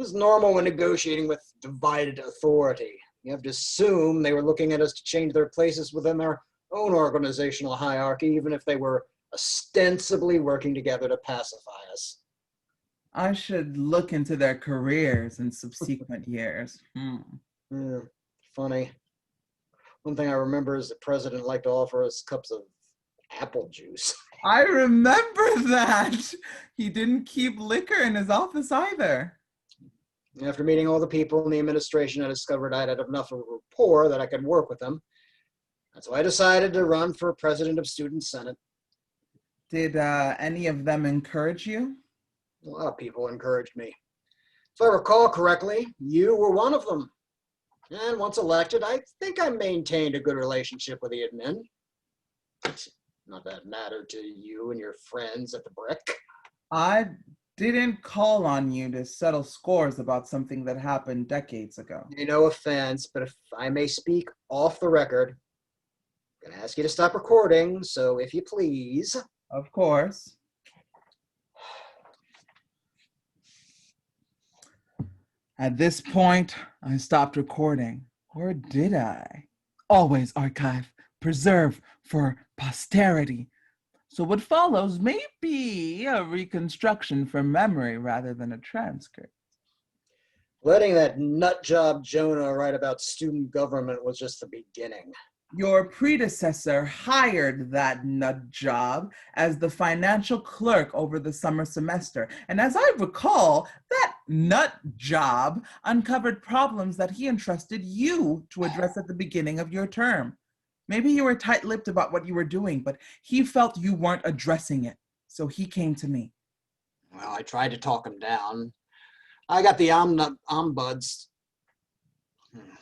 was normal when negotiating with divided authority. You have to assume they were looking at us to change their places within their own organizational hierarchy, even if they were ostensibly working together to pacify us. I should look into their careers in subsequent years. Yeah, funny. One thing I remember is the president liked to offer us cups of apple juice. I remember that. He didn't keep liquor in his office either. After meeting all the people in the administration, I discovered I'd had enough of a rapport that I could work with them. That's why I decided to run for president of Student Senate. Did any of them encourage you? A lot of people encouraged me. If I recall correctly, you were one of them. And once elected, I think I maintained a good relationship with the admin. Not that it mattered to you and your friends at the Brick. I didn't call on you to settle scores about something that happened decades ago. No offense, but if I may speak off the record, I'm going to ask you to stop recording, so if you please. Of course. At this point, I stopped recording. Or did I? Always archive, preserve for posterity. So what follows may be a reconstruction from memory rather than a transcript. Letting that nut job Jonah write about student government was just the beginning. Your predecessor hired that nut job as the financial clerk over the summer semester. And as I recall, that nut job uncovered problems that he entrusted you to address at the beginning of your term. Maybe you were tight-lipped about what you were doing, but he felt you weren't addressing it. So he came to me. Well, I tried to talk him down. I got the ombuds.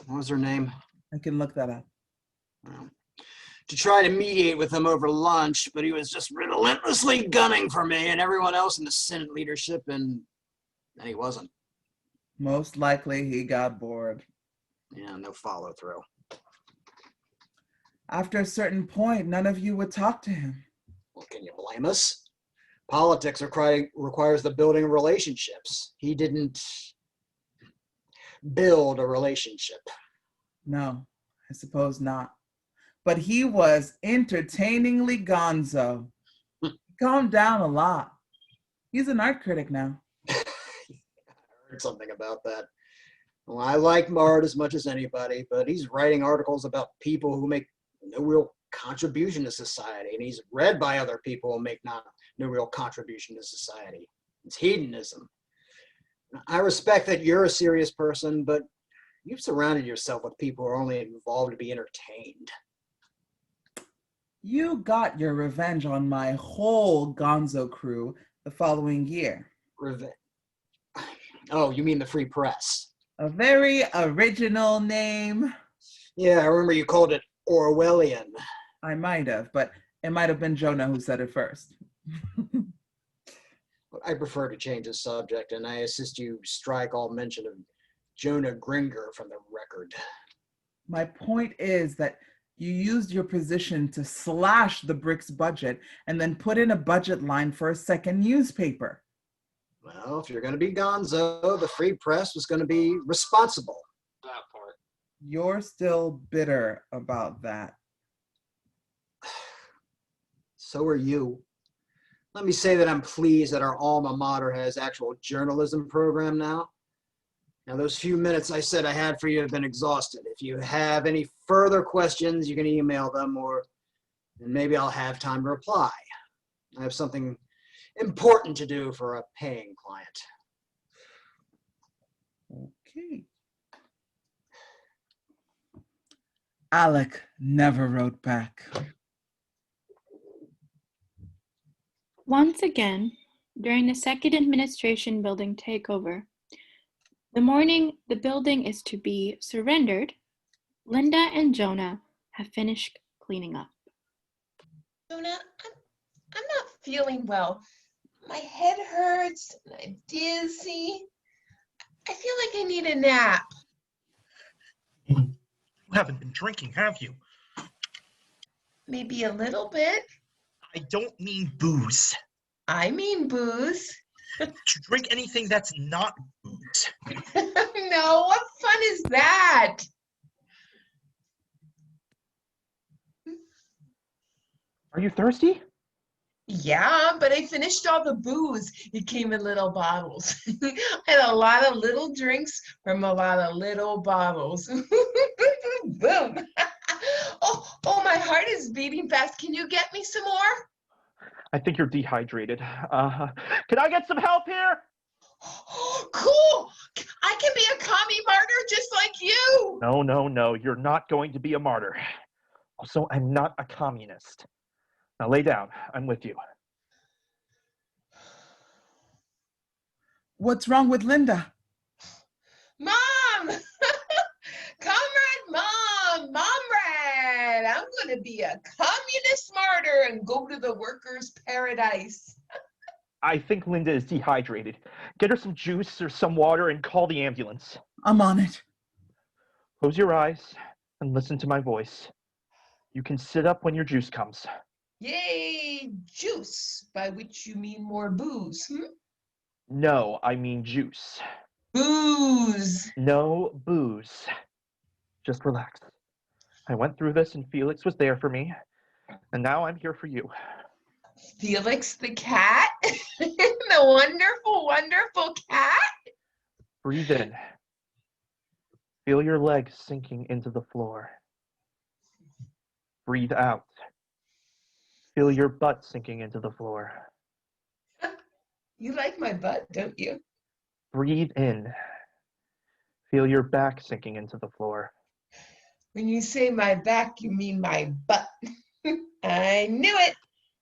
What was her name? I can look that up. To try to mediate with him over lunch, but he was just relentlessly gunning for me and everyone else in the Senate leadership, and he wasn't. Most likely he got bored. Yeah, no follow through. After a certain point, none of you would talk to him. Well, can you blame us? Politics requires the building of relationships. He didn't build a relationship. No, I suppose not. But he was entertainingly gonzo. He calmed down a lot. He's an art critic now. I heard something about that. Well, I like art as much as anybody, but he's writing articles about people who make no real contribution to society, and he's read by other people who make no real contribution to society. It's hedonism. I respect that you're a serious person, but you've surrounded yourself with people who are only involved to be entertained. You got your revenge on my whole gonzo crew the following year. Revenge? Oh, you mean the Free Press? A very original name. Yeah, I remember you called it Orwellian. I might have, but it might have been Jonah who said it first. I prefer to change the subject, and I insist you strike all mention of Jonah Gringer from the record. My point is that you used your position to slash the Brick's budget and then put in a budget line for a second newspaper. Well, if you're going to be gonzo, the Free Press was going to be responsible. That part. You're still bitter about that. So are you. Let me say that I'm pleased that our alma mater has actual journalism program now. Now, those few minutes I said I had for you have been exhausted. If you have any further questions, you can email them, and maybe I'll have time to reply. I have something important to do for a paying client. Okay. Alec never wrote back. Once again, during the second administration building takeover, the morning the building is to be surrendered, Linda and Jonah have finished cleaning up. Jonah, I'm not feeling well. My head hurts, and I'm dizzy. I feel like I need a nap. You haven't been drinking, have you? Maybe a little bit. I don't mean booze. I mean booze. to drink anything that's not booze. No, what fun is that? Are you thirsty? Yeah, but I finished all the booze. It came in little bottles. I had a lot of little drinks from a lot of little bottles. Boom. Oh, my heart is beating fast. Can you get me some more? I think you're dehydrated. Can I get some help here? Cool. I can be a commie martyr just like you. No. You're not going to be a martyr. Also, I'm not a communist. Now lay down. I'm with you. What's wrong with Linda? Mom! Comrade Mom! Momrade! I'm going to be a communist martyr and go to the workers' paradise. I think Linda is dehydrated. Get her some juice or some water and call the ambulance. I'm on it. Close your eyes and listen to my voice. You can sit up when your juice comes. Yay, juice, by which you mean more booze, No, I mean juice. Booze. No booze. Just relax. I went through this and Felix was there for me. And now I'm here for you. Felix the cat? The wonderful, wonderful cat? Breathe in. Feel your legs sinking into the floor. Breathe out. Feel your butt sinking into the floor. You like my butt, don't you? Breathe in. Feel your back sinking into the floor. When you say my back, you mean my butt. I knew it.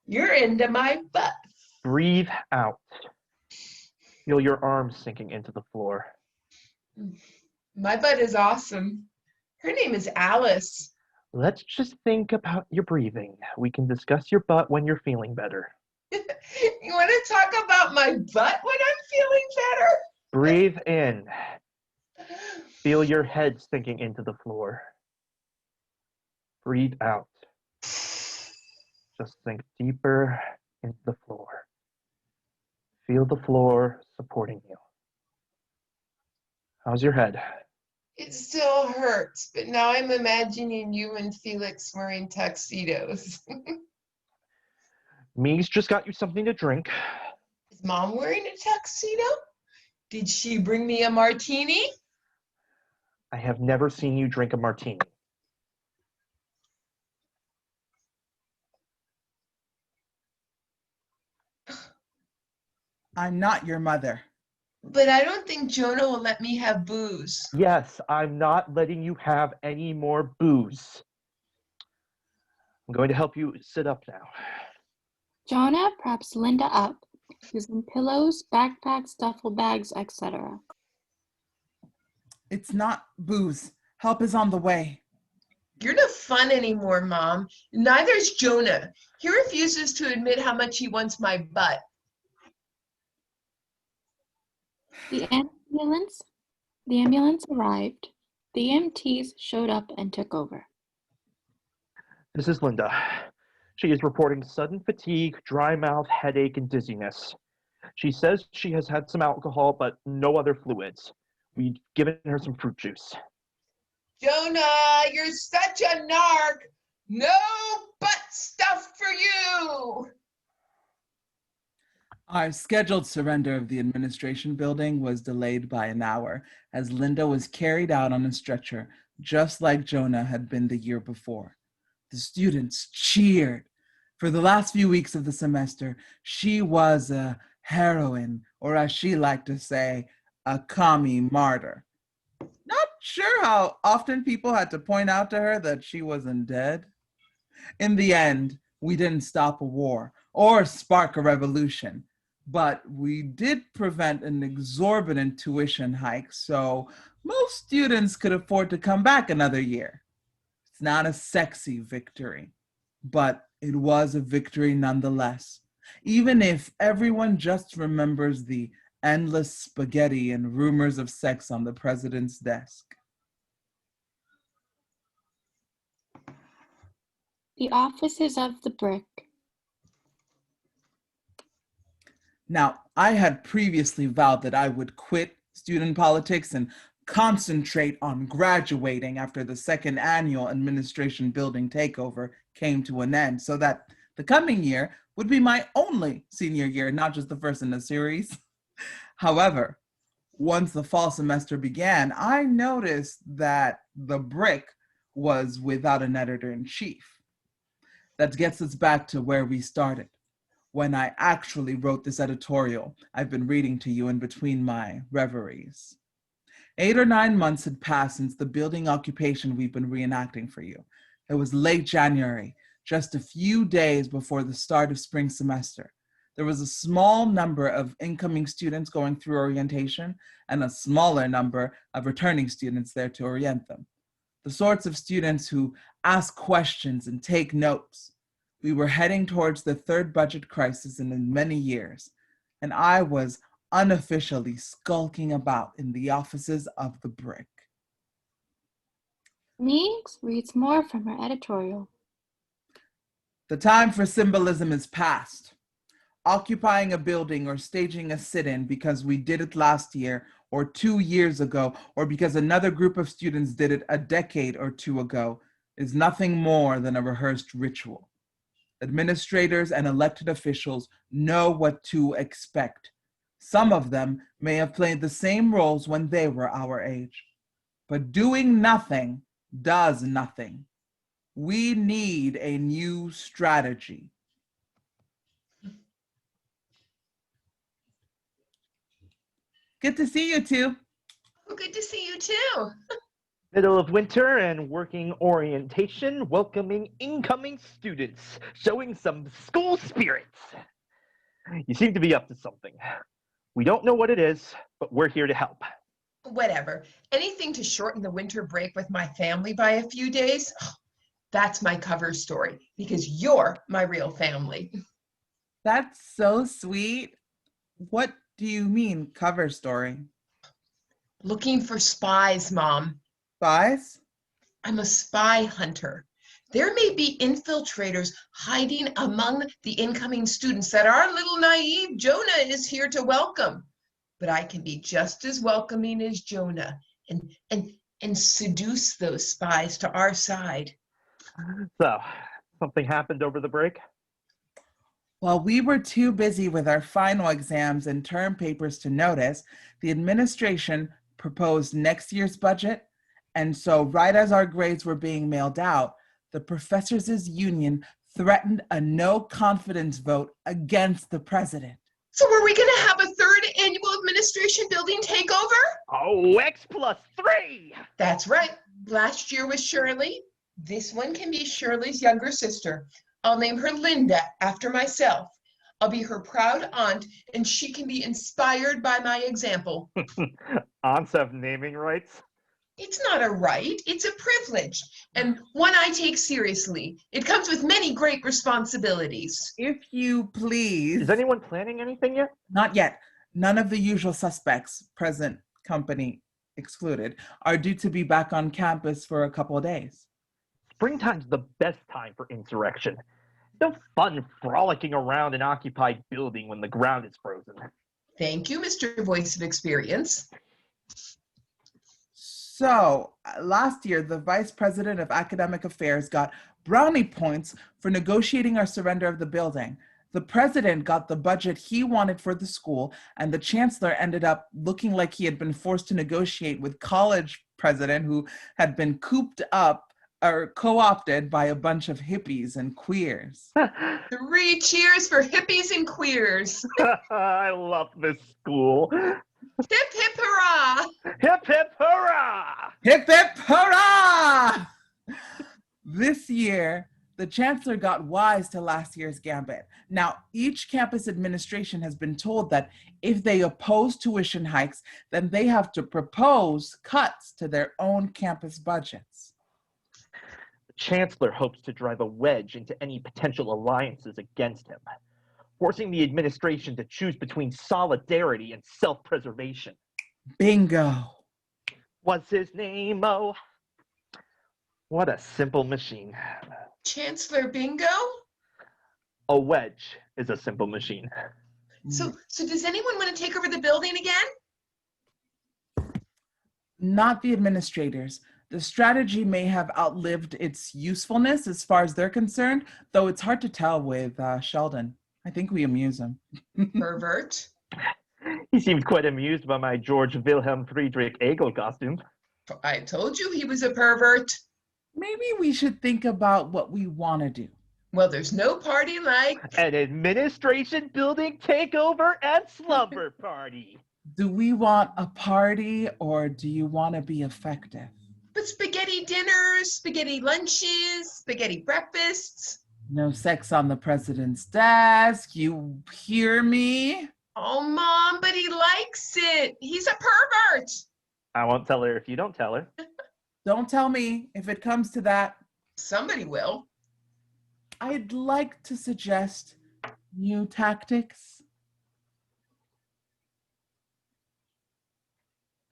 You're into my butt. Breathe out. Feel your arms sinking into the floor. My butt is awesome. Her name is Alice. Let's just think about your breathing. We can discuss your butt when you're feeling better. You want to talk about my butt when I'm feeling better? Breathe in. Feel your head sinking into the floor. Breathe out. Just sink deeper into the floor. Feel the floor supporting you. How's your head? It still hurts, but now I'm imagining you and Felix wearing tuxedos. Meegz just got you something to drink. Is Mom wearing a tuxedo? Did she bring me a martini? I have never seen you drink a martini. I'm not your mother. But I don't think Jonah will let me have booze. Yes, I'm not letting you have any more booze. I'm going to help you sit up now. Jonah props Linda up, using pillows, backpacks, duffel bags, etc. It's not booze. Help is on the way. You're not fun anymore, Mom. Neither is Jonah. He refuses to admit how much he wants my butt. The ambulance arrived. The EMTs showed up and took over. This is Linda. She is reporting sudden fatigue, dry mouth, headache, and dizziness. She says she has had some alcohol, but no other fluids. We've given her some fruit juice. Jonah, you're such a narc. No butt stuff for you. Our scheduled surrender of the administration building was delayed by an hour as Linda was carried out on a stretcher, just like Jonah had been the year before. The students cheered. For the last few weeks of the semester, she was a heroine, or as she liked to say, a commie martyr. Not sure how often people had to point out to her that she wasn't dead. In the end, we didn't stop a war or spark a revolution, but we did prevent an exorbitant tuition hike, so most students could afford to come back another year. It's not a sexy victory, but it was a victory nonetheless, even if everyone just remembers the endless spaghetti and rumors of sex on the president's desk. The offices of the Brick. Now, I had previously vowed that I would quit student politics and concentrate on graduating after the second annual administration building takeover came to an end, so that the coming year would be my only senior year, not just the first in the series. However, once the fall semester began, I noticed that the brick was without an editor-in-chief. That gets us back to where we started, when I actually wrote this editorial I've been reading to you in between my reveries. 8 or 9 months had passed since the building occupation we've been reenacting for you. It was late January, just a few days before the start of spring semester. There was a small number of incoming students going through orientation and a smaller number of returning students there to orient them. The sorts of students who ask questions and take notes. We were heading towards the third budget crisis in many years, and I was unofficially skulking about in the offices of the brick. Meegz reads more from her editorial. The time for symbolism is past. Occupying a building or staging a sit-in because we did it last year or 2 years ago, or because another group of students did it a decade or two ago, is nothing more than a rehearsed ritual. Administrators and elected officials know what to expect. Some of them may have played the same roles when they were our age. But doing nothing does nothing. We need a new strategy. Good to see you two. Oh, good to see you too. Middle of winter and working orientation, welcoming incoming students, showing some school spirits. You seem to be up to something. We don't know what it is, but we're here to help. Whatever. Anything to shorten the winter break with my family by a few days, that's my cover story, because you're my real family. That's so sweet. What do you mean, cover story? Looking for spies, Mom. Spies? I'm a spy hunter. There may be infiltrators hiding among the incoming students that our little naive Jonah is here to welcome. But I can be just as welcoming as Jonah and seduce those spies to our side. So, something happened over the break? While we were too busy with our final exams and term papers to notice, the administration proposed next year's budget, and so right as our grades were being mailed out, the professors' union threatened a no-confidence vote against the president. So are we going to have a third annual administration building takeover? Oh, X+3! That's right. Last year was Shirley. This one can be Shirley's younger sister. I'll name her Linda after myself. I'll be her proud aunt, and she can be inspired by my example. Aunts have naming rights? It's not a right, it's a privilege, and one I take seriously. It comes with many great responsibilities. If you please. Is anyone planning anything yet? Not yet. None of the usual suspects, present company excluded, are due to be back on campus for a couple of days. Springtime's the best time for insurrection. No fun frolicking around an occupied building when the ground is frozen. Thank you, Mr. Voice of Experience. So, last year, the Vice President of Academic Affairs got brownie points for negotiating our surrender of the building. The president got the budget he wanted for the school, and the chancellor ended up looking like he had been forced to negotiate with college president who had been cooped up or co-opted by a bunch of hippies and queers. 3 cheers for hippies and queers. I love this school. Hip, hip, hurrah! Hip, hip, hurrah! Hip, hip, hurrah! This year, the chancellor got wise to last year's gambit. Now, each campus administration has been told that if they oppose tuition hikes, then they have to propose cuts to their own campus budgets. The chancellor hopes to drive a wedge into any potential alliances against him, forcing the administration to choose between solidarity and self-preservation. Bingo. What's his name, oh? What a simple machine. Chancellor Bingo? A wedge is a simple machine. So does anyone want to take over the building again? Not the administrators. The strategy may have outlived its usefulness as far as they're concerned, though it's hard to tell with Sheldon. I think we amuse him. Pervert. He seemed quite amused by my George Wilhelm Friedrich Hegel costume. I told you he was a pervert. Maybe we should think about what we want to do. Well, there's no party like... An administration building takeover and slumber party. Do we want a party or do you want to be effective? But spaghetti dinners, spaghetti lunches, spaghetti breakfasts. No sex on the president's desk. You hear me? Oh, Mom, but he likes it. He's a pervert. I won't tell her if you don't tell her. Don't tell me if it comes to that. Somebody will. I'd like to suggest new tactics.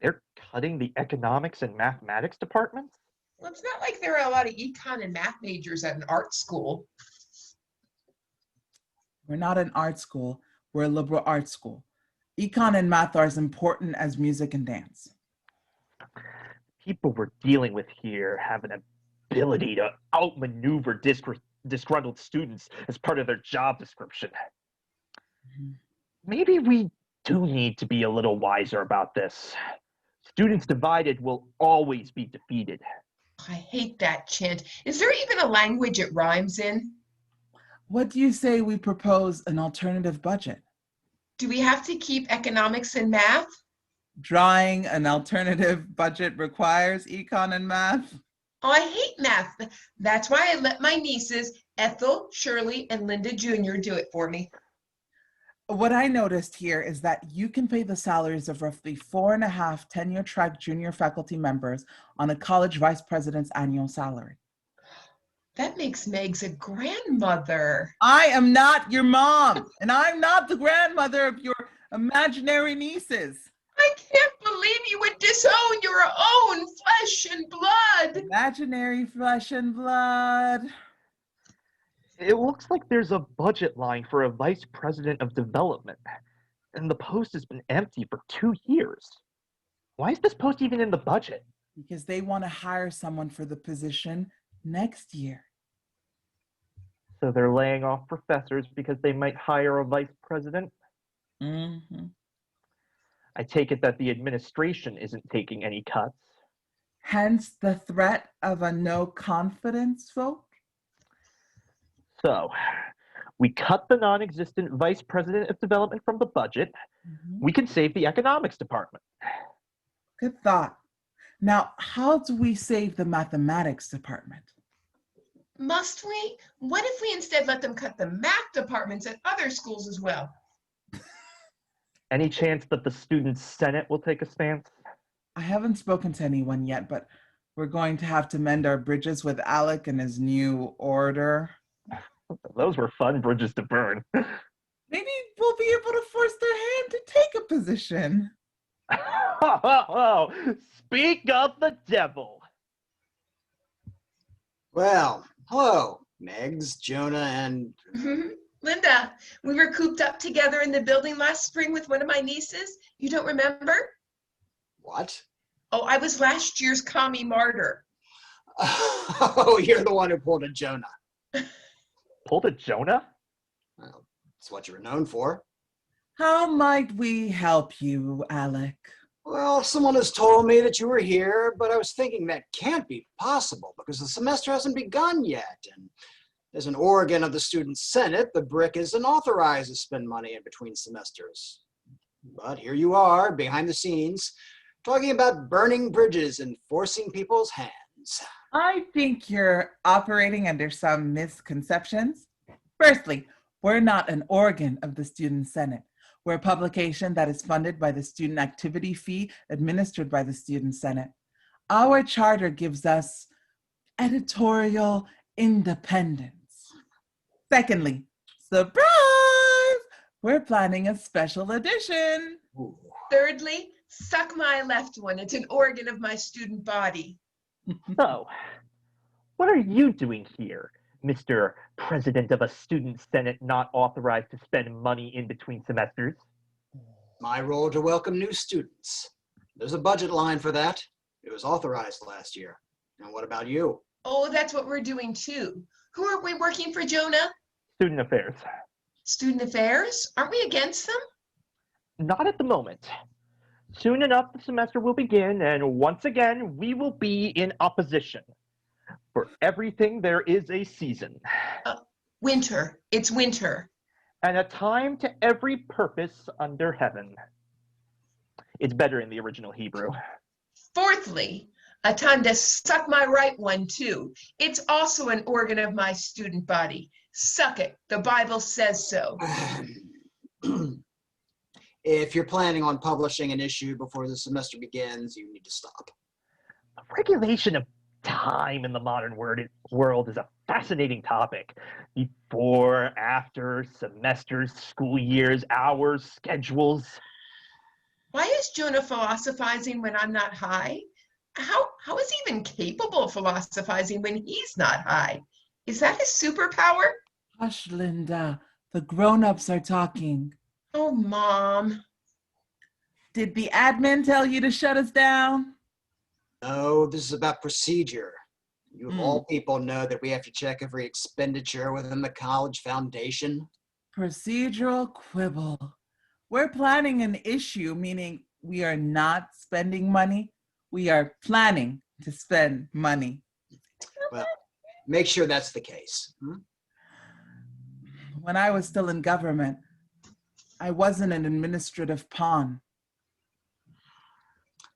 They're cutting the economics and mathematics departments? Well, it's not like there are a lot of econ and math majors at an art school. We're not an art school. We're a liberal arts school. Econ and math are as important as music and dance. People we're dealing with here have an ability to outmaneuver disgruntled students as part of their job description. Maybe we do need to be a little wiser about this. Students divided will always be defeated. I hate that chant. Is there even a language it rhymes in? What do you say we propose an alternative budget? Do we have to keep economics and math? Drawing an alternative budget requires econ and math? Oh, I hate math. That's why I let my nieces, Ethel, Shirley, and Linda Jr. do it for me. What I noticed here is that you can pay the salaries of roughly 4.5 tenure-track junior faculty members on a college vice president's annual salary. That makes Meegz a grandmother. I am not your mom, and I'm not the grandmother of your imaginary nieces. I can't believe you would disown your own flesh and blood. Imaginary flesh and blood. It looks like there's a budget line for a vice president of development, and the post has been empty for 2 years. Why is this post even in the budget? Because they want to hire someone for the position next year. So they're laying off professors because they might hire a vice president? Mm-hmm. I take it that the administration isn't taking any cuts. Hence the threat of a no confidence vote? So, we cut the non-existent vice president of development from the budget. We can save the economics department. Good thought. Now, how do we save the mathematics department? Must we? What if we instead let them cut the math departments at other schools as well? Any chance that the student senate will take a stance? I haven't spoken to anyone yet, but we're going to have to mend our bridges with Alec and his new order. Those were fun bridges to burn. Maybe we'll be able to force their hand to take a position. Speak of the devil. Well, hello, Meegz, Jonah, and... Linda, we were cooped up together in the building last spring with one of my nieces. You don't remember? What? Oh, I was last year's commie martyr. Oh, you're the one who pulled a Jonah. Pulled a Jonah? Well, that's what you were known for. How might we help you, Alec? Well, someone has told me that you were here, but I was thinking that can't be possible because the semester hasn't begun yet. And as an organ of the Student Senate, the BRIC isn't authorized to spend money in between semesters. But here you are, behind the scenes, talking about burning bridges and forcing people's hands. I think you're operating under some misconceptions. Firstly, we're not an organ of the Student Senate. We're a publication that is funded by the student activity fee administered by the Student Senate. Our charter gives us editorial independence. Secondly, surprise! We're planning a special edition. Ooh. Thirdly, suck my left one. It's an organ of my student body. So, what are you doing here? Mr. President of a student senate not authorized to spend money in between semesters. My role to welcome new students. There's a budget line for that. It was authorized last year. And what about you? Oh, that's what we're doing too. Who are we working for, Jonah? Student affairs. Student affairs? Aren't we against them? Not at the moment. Soon enough, the semester will begin, and once again, we will be in opposition. For everything, there is a season. Winter. It's winter. And a time to every purpose under heaven. It's better in the original Hebrew. Fourthly, a time to suck my right one too. It's also an organ of my student body. Suck it. The Bible says so. If you're planning on publishing an issue before the semester begins, you need to stop. Regulation of time in the modern world is a fascinating topic. Before, after, semesters, school years, hours, schedules. Why is Jonah philosophizing when I'm not high? How is he even capable of philosophizing when he's not high? Is that his superpower? Hush, Linda. The grown-ups are talking. Oh, Mom. Did the admin tell you to shut us down? No, this is about procedure. You of all people know that we have to check every expenditure within the college foundation. Procedural quibble. We're planning an issue, meaning we are not spending money. We are planning to spend money. Well, make sure that's the case. When I was still in government, I wasn't an administrative pawn.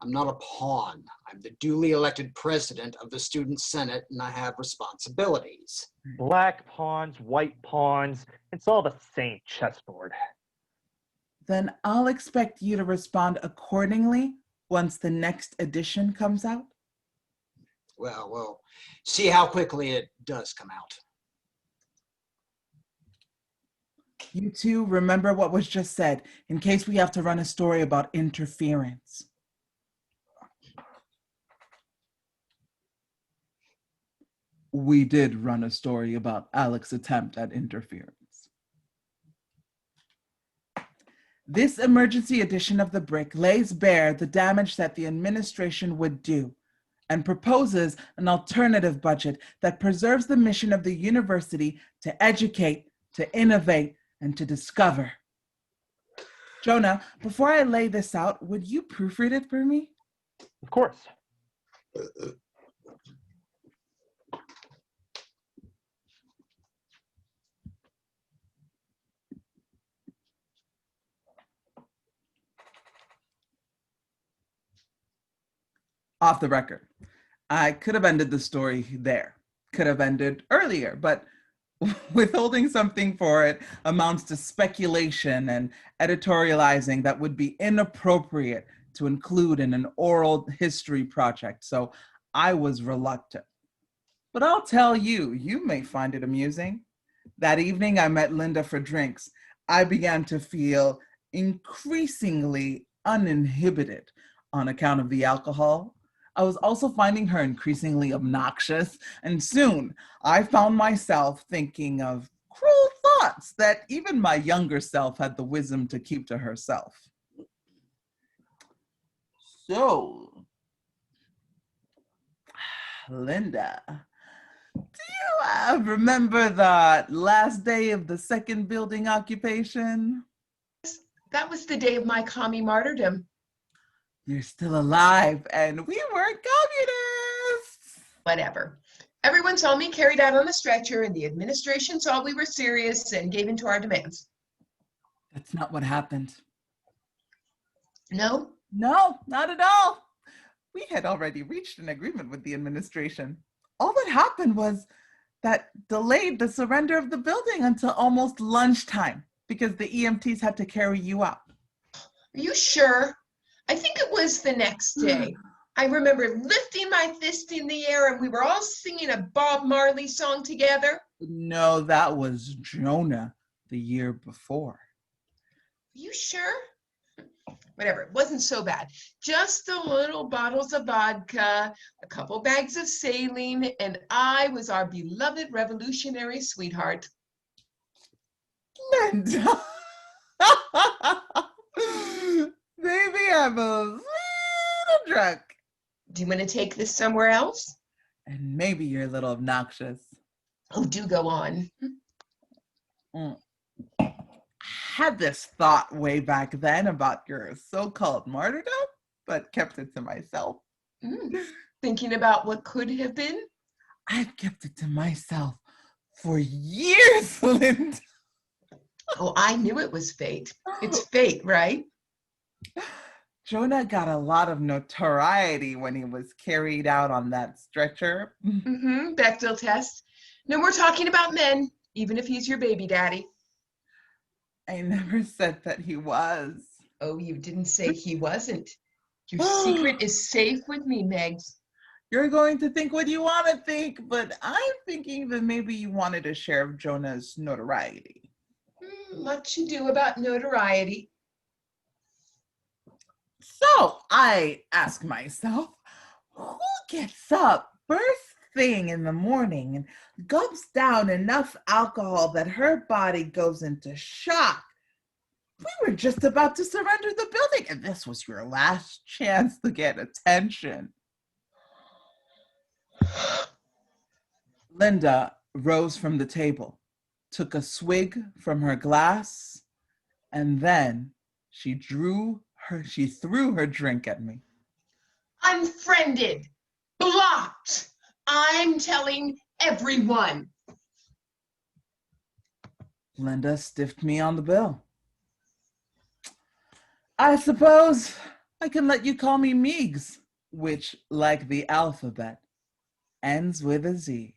I'm not a pawn. I'm the duly elected president of the student senate, and I have responsibilities. Black pawns, white pawns, it's all the same chessboard. Then I'll expect you to respond accordingly once the next edition comes out. Well, we'll see how quickly it does come out. You two remember what was just said in case we have to run a story about interference. We did run a story about Alec's attempt at interference. This emergency edition of The Brick lays bare the damage that the administration would do and proposes an alternative budget that preserves the mission of the university to educate, to innovate, and to discover. Jonah, before I lay this out, would you proofread it for me? Of course. Off the record, I could have ended the story there, could have ended earlier, but withholding something for it amounts to speculation and editorializing that would be inappropriate to include in an oral history project, so I was reluctant. But I'll tell you, you may find it amusing. That evening I met Linda for drinks. I began to feel increasingly uninhibited on account of the alcohol. I was also finding her increasingly obnoxious, and soon I found myself thinking of cruel thoughts that even my younger self had the wisdom to keep to herself. So, Linda, do you remember the last day of the second building occupation? That was the day of my commie martyrdom. You're still alive, and we weren't communists. Whatever. Everyone saw me carried out on a stretcher, and the administration saw we were serious and gave in to our demands. That's not what happened. No? No, not at all. We had already reached an agreement with the administration. All that happened was that delayed the surrender of the building until almost lunchtime because the EMTs had to carry you out. Are you sure? I think it was the next day. I remember lifting my fist in the air and we were all singing a Bob Marley song together. No, that was Jonah the year before. Are you sure? whatever. It wasn't so bad. Just the little bottles of vodka, a couple bags of saline, and I was our beloved revolutionary sweetheart. Linda. Maybe I'm a little drunk. Do you want to take this somewhere else? And maybe you're a little obnoxious. Oh, do go on. I had this thought way back then about your so-called martyrdom, but kept it to myself. Thinking about what could have been? I've kept it to myself for years, Linda. Oh, I knew it was fate. It's fate, right? Jonah got a lot of notoriety when he was carried out on that stretcher. Bechdel test. No, we're talking about men, even if he's your baby daddy. I never said that he was. Oh, you didn't say he wasn't. Your secret is safe with me, Meegz. You're going to think what you want to think, but I'm thinking that maybe you wanted a share of Jonah's notoriety. Much ado about notoriety. So I ask myself, who gets up first thing in the morning and gulps down enough alcohol that her body goes into shock? We were just about to surrender the building, and this was your last chance to get attention. Linda rose from the table, took a swig from her glass, and then she threw her drink at me. Unfriended. Blocked. I'm telling everyone. Linda stiffed me on the bill. I suppose I can let you call me Meegz, which, like the alphabet, ends with a Z.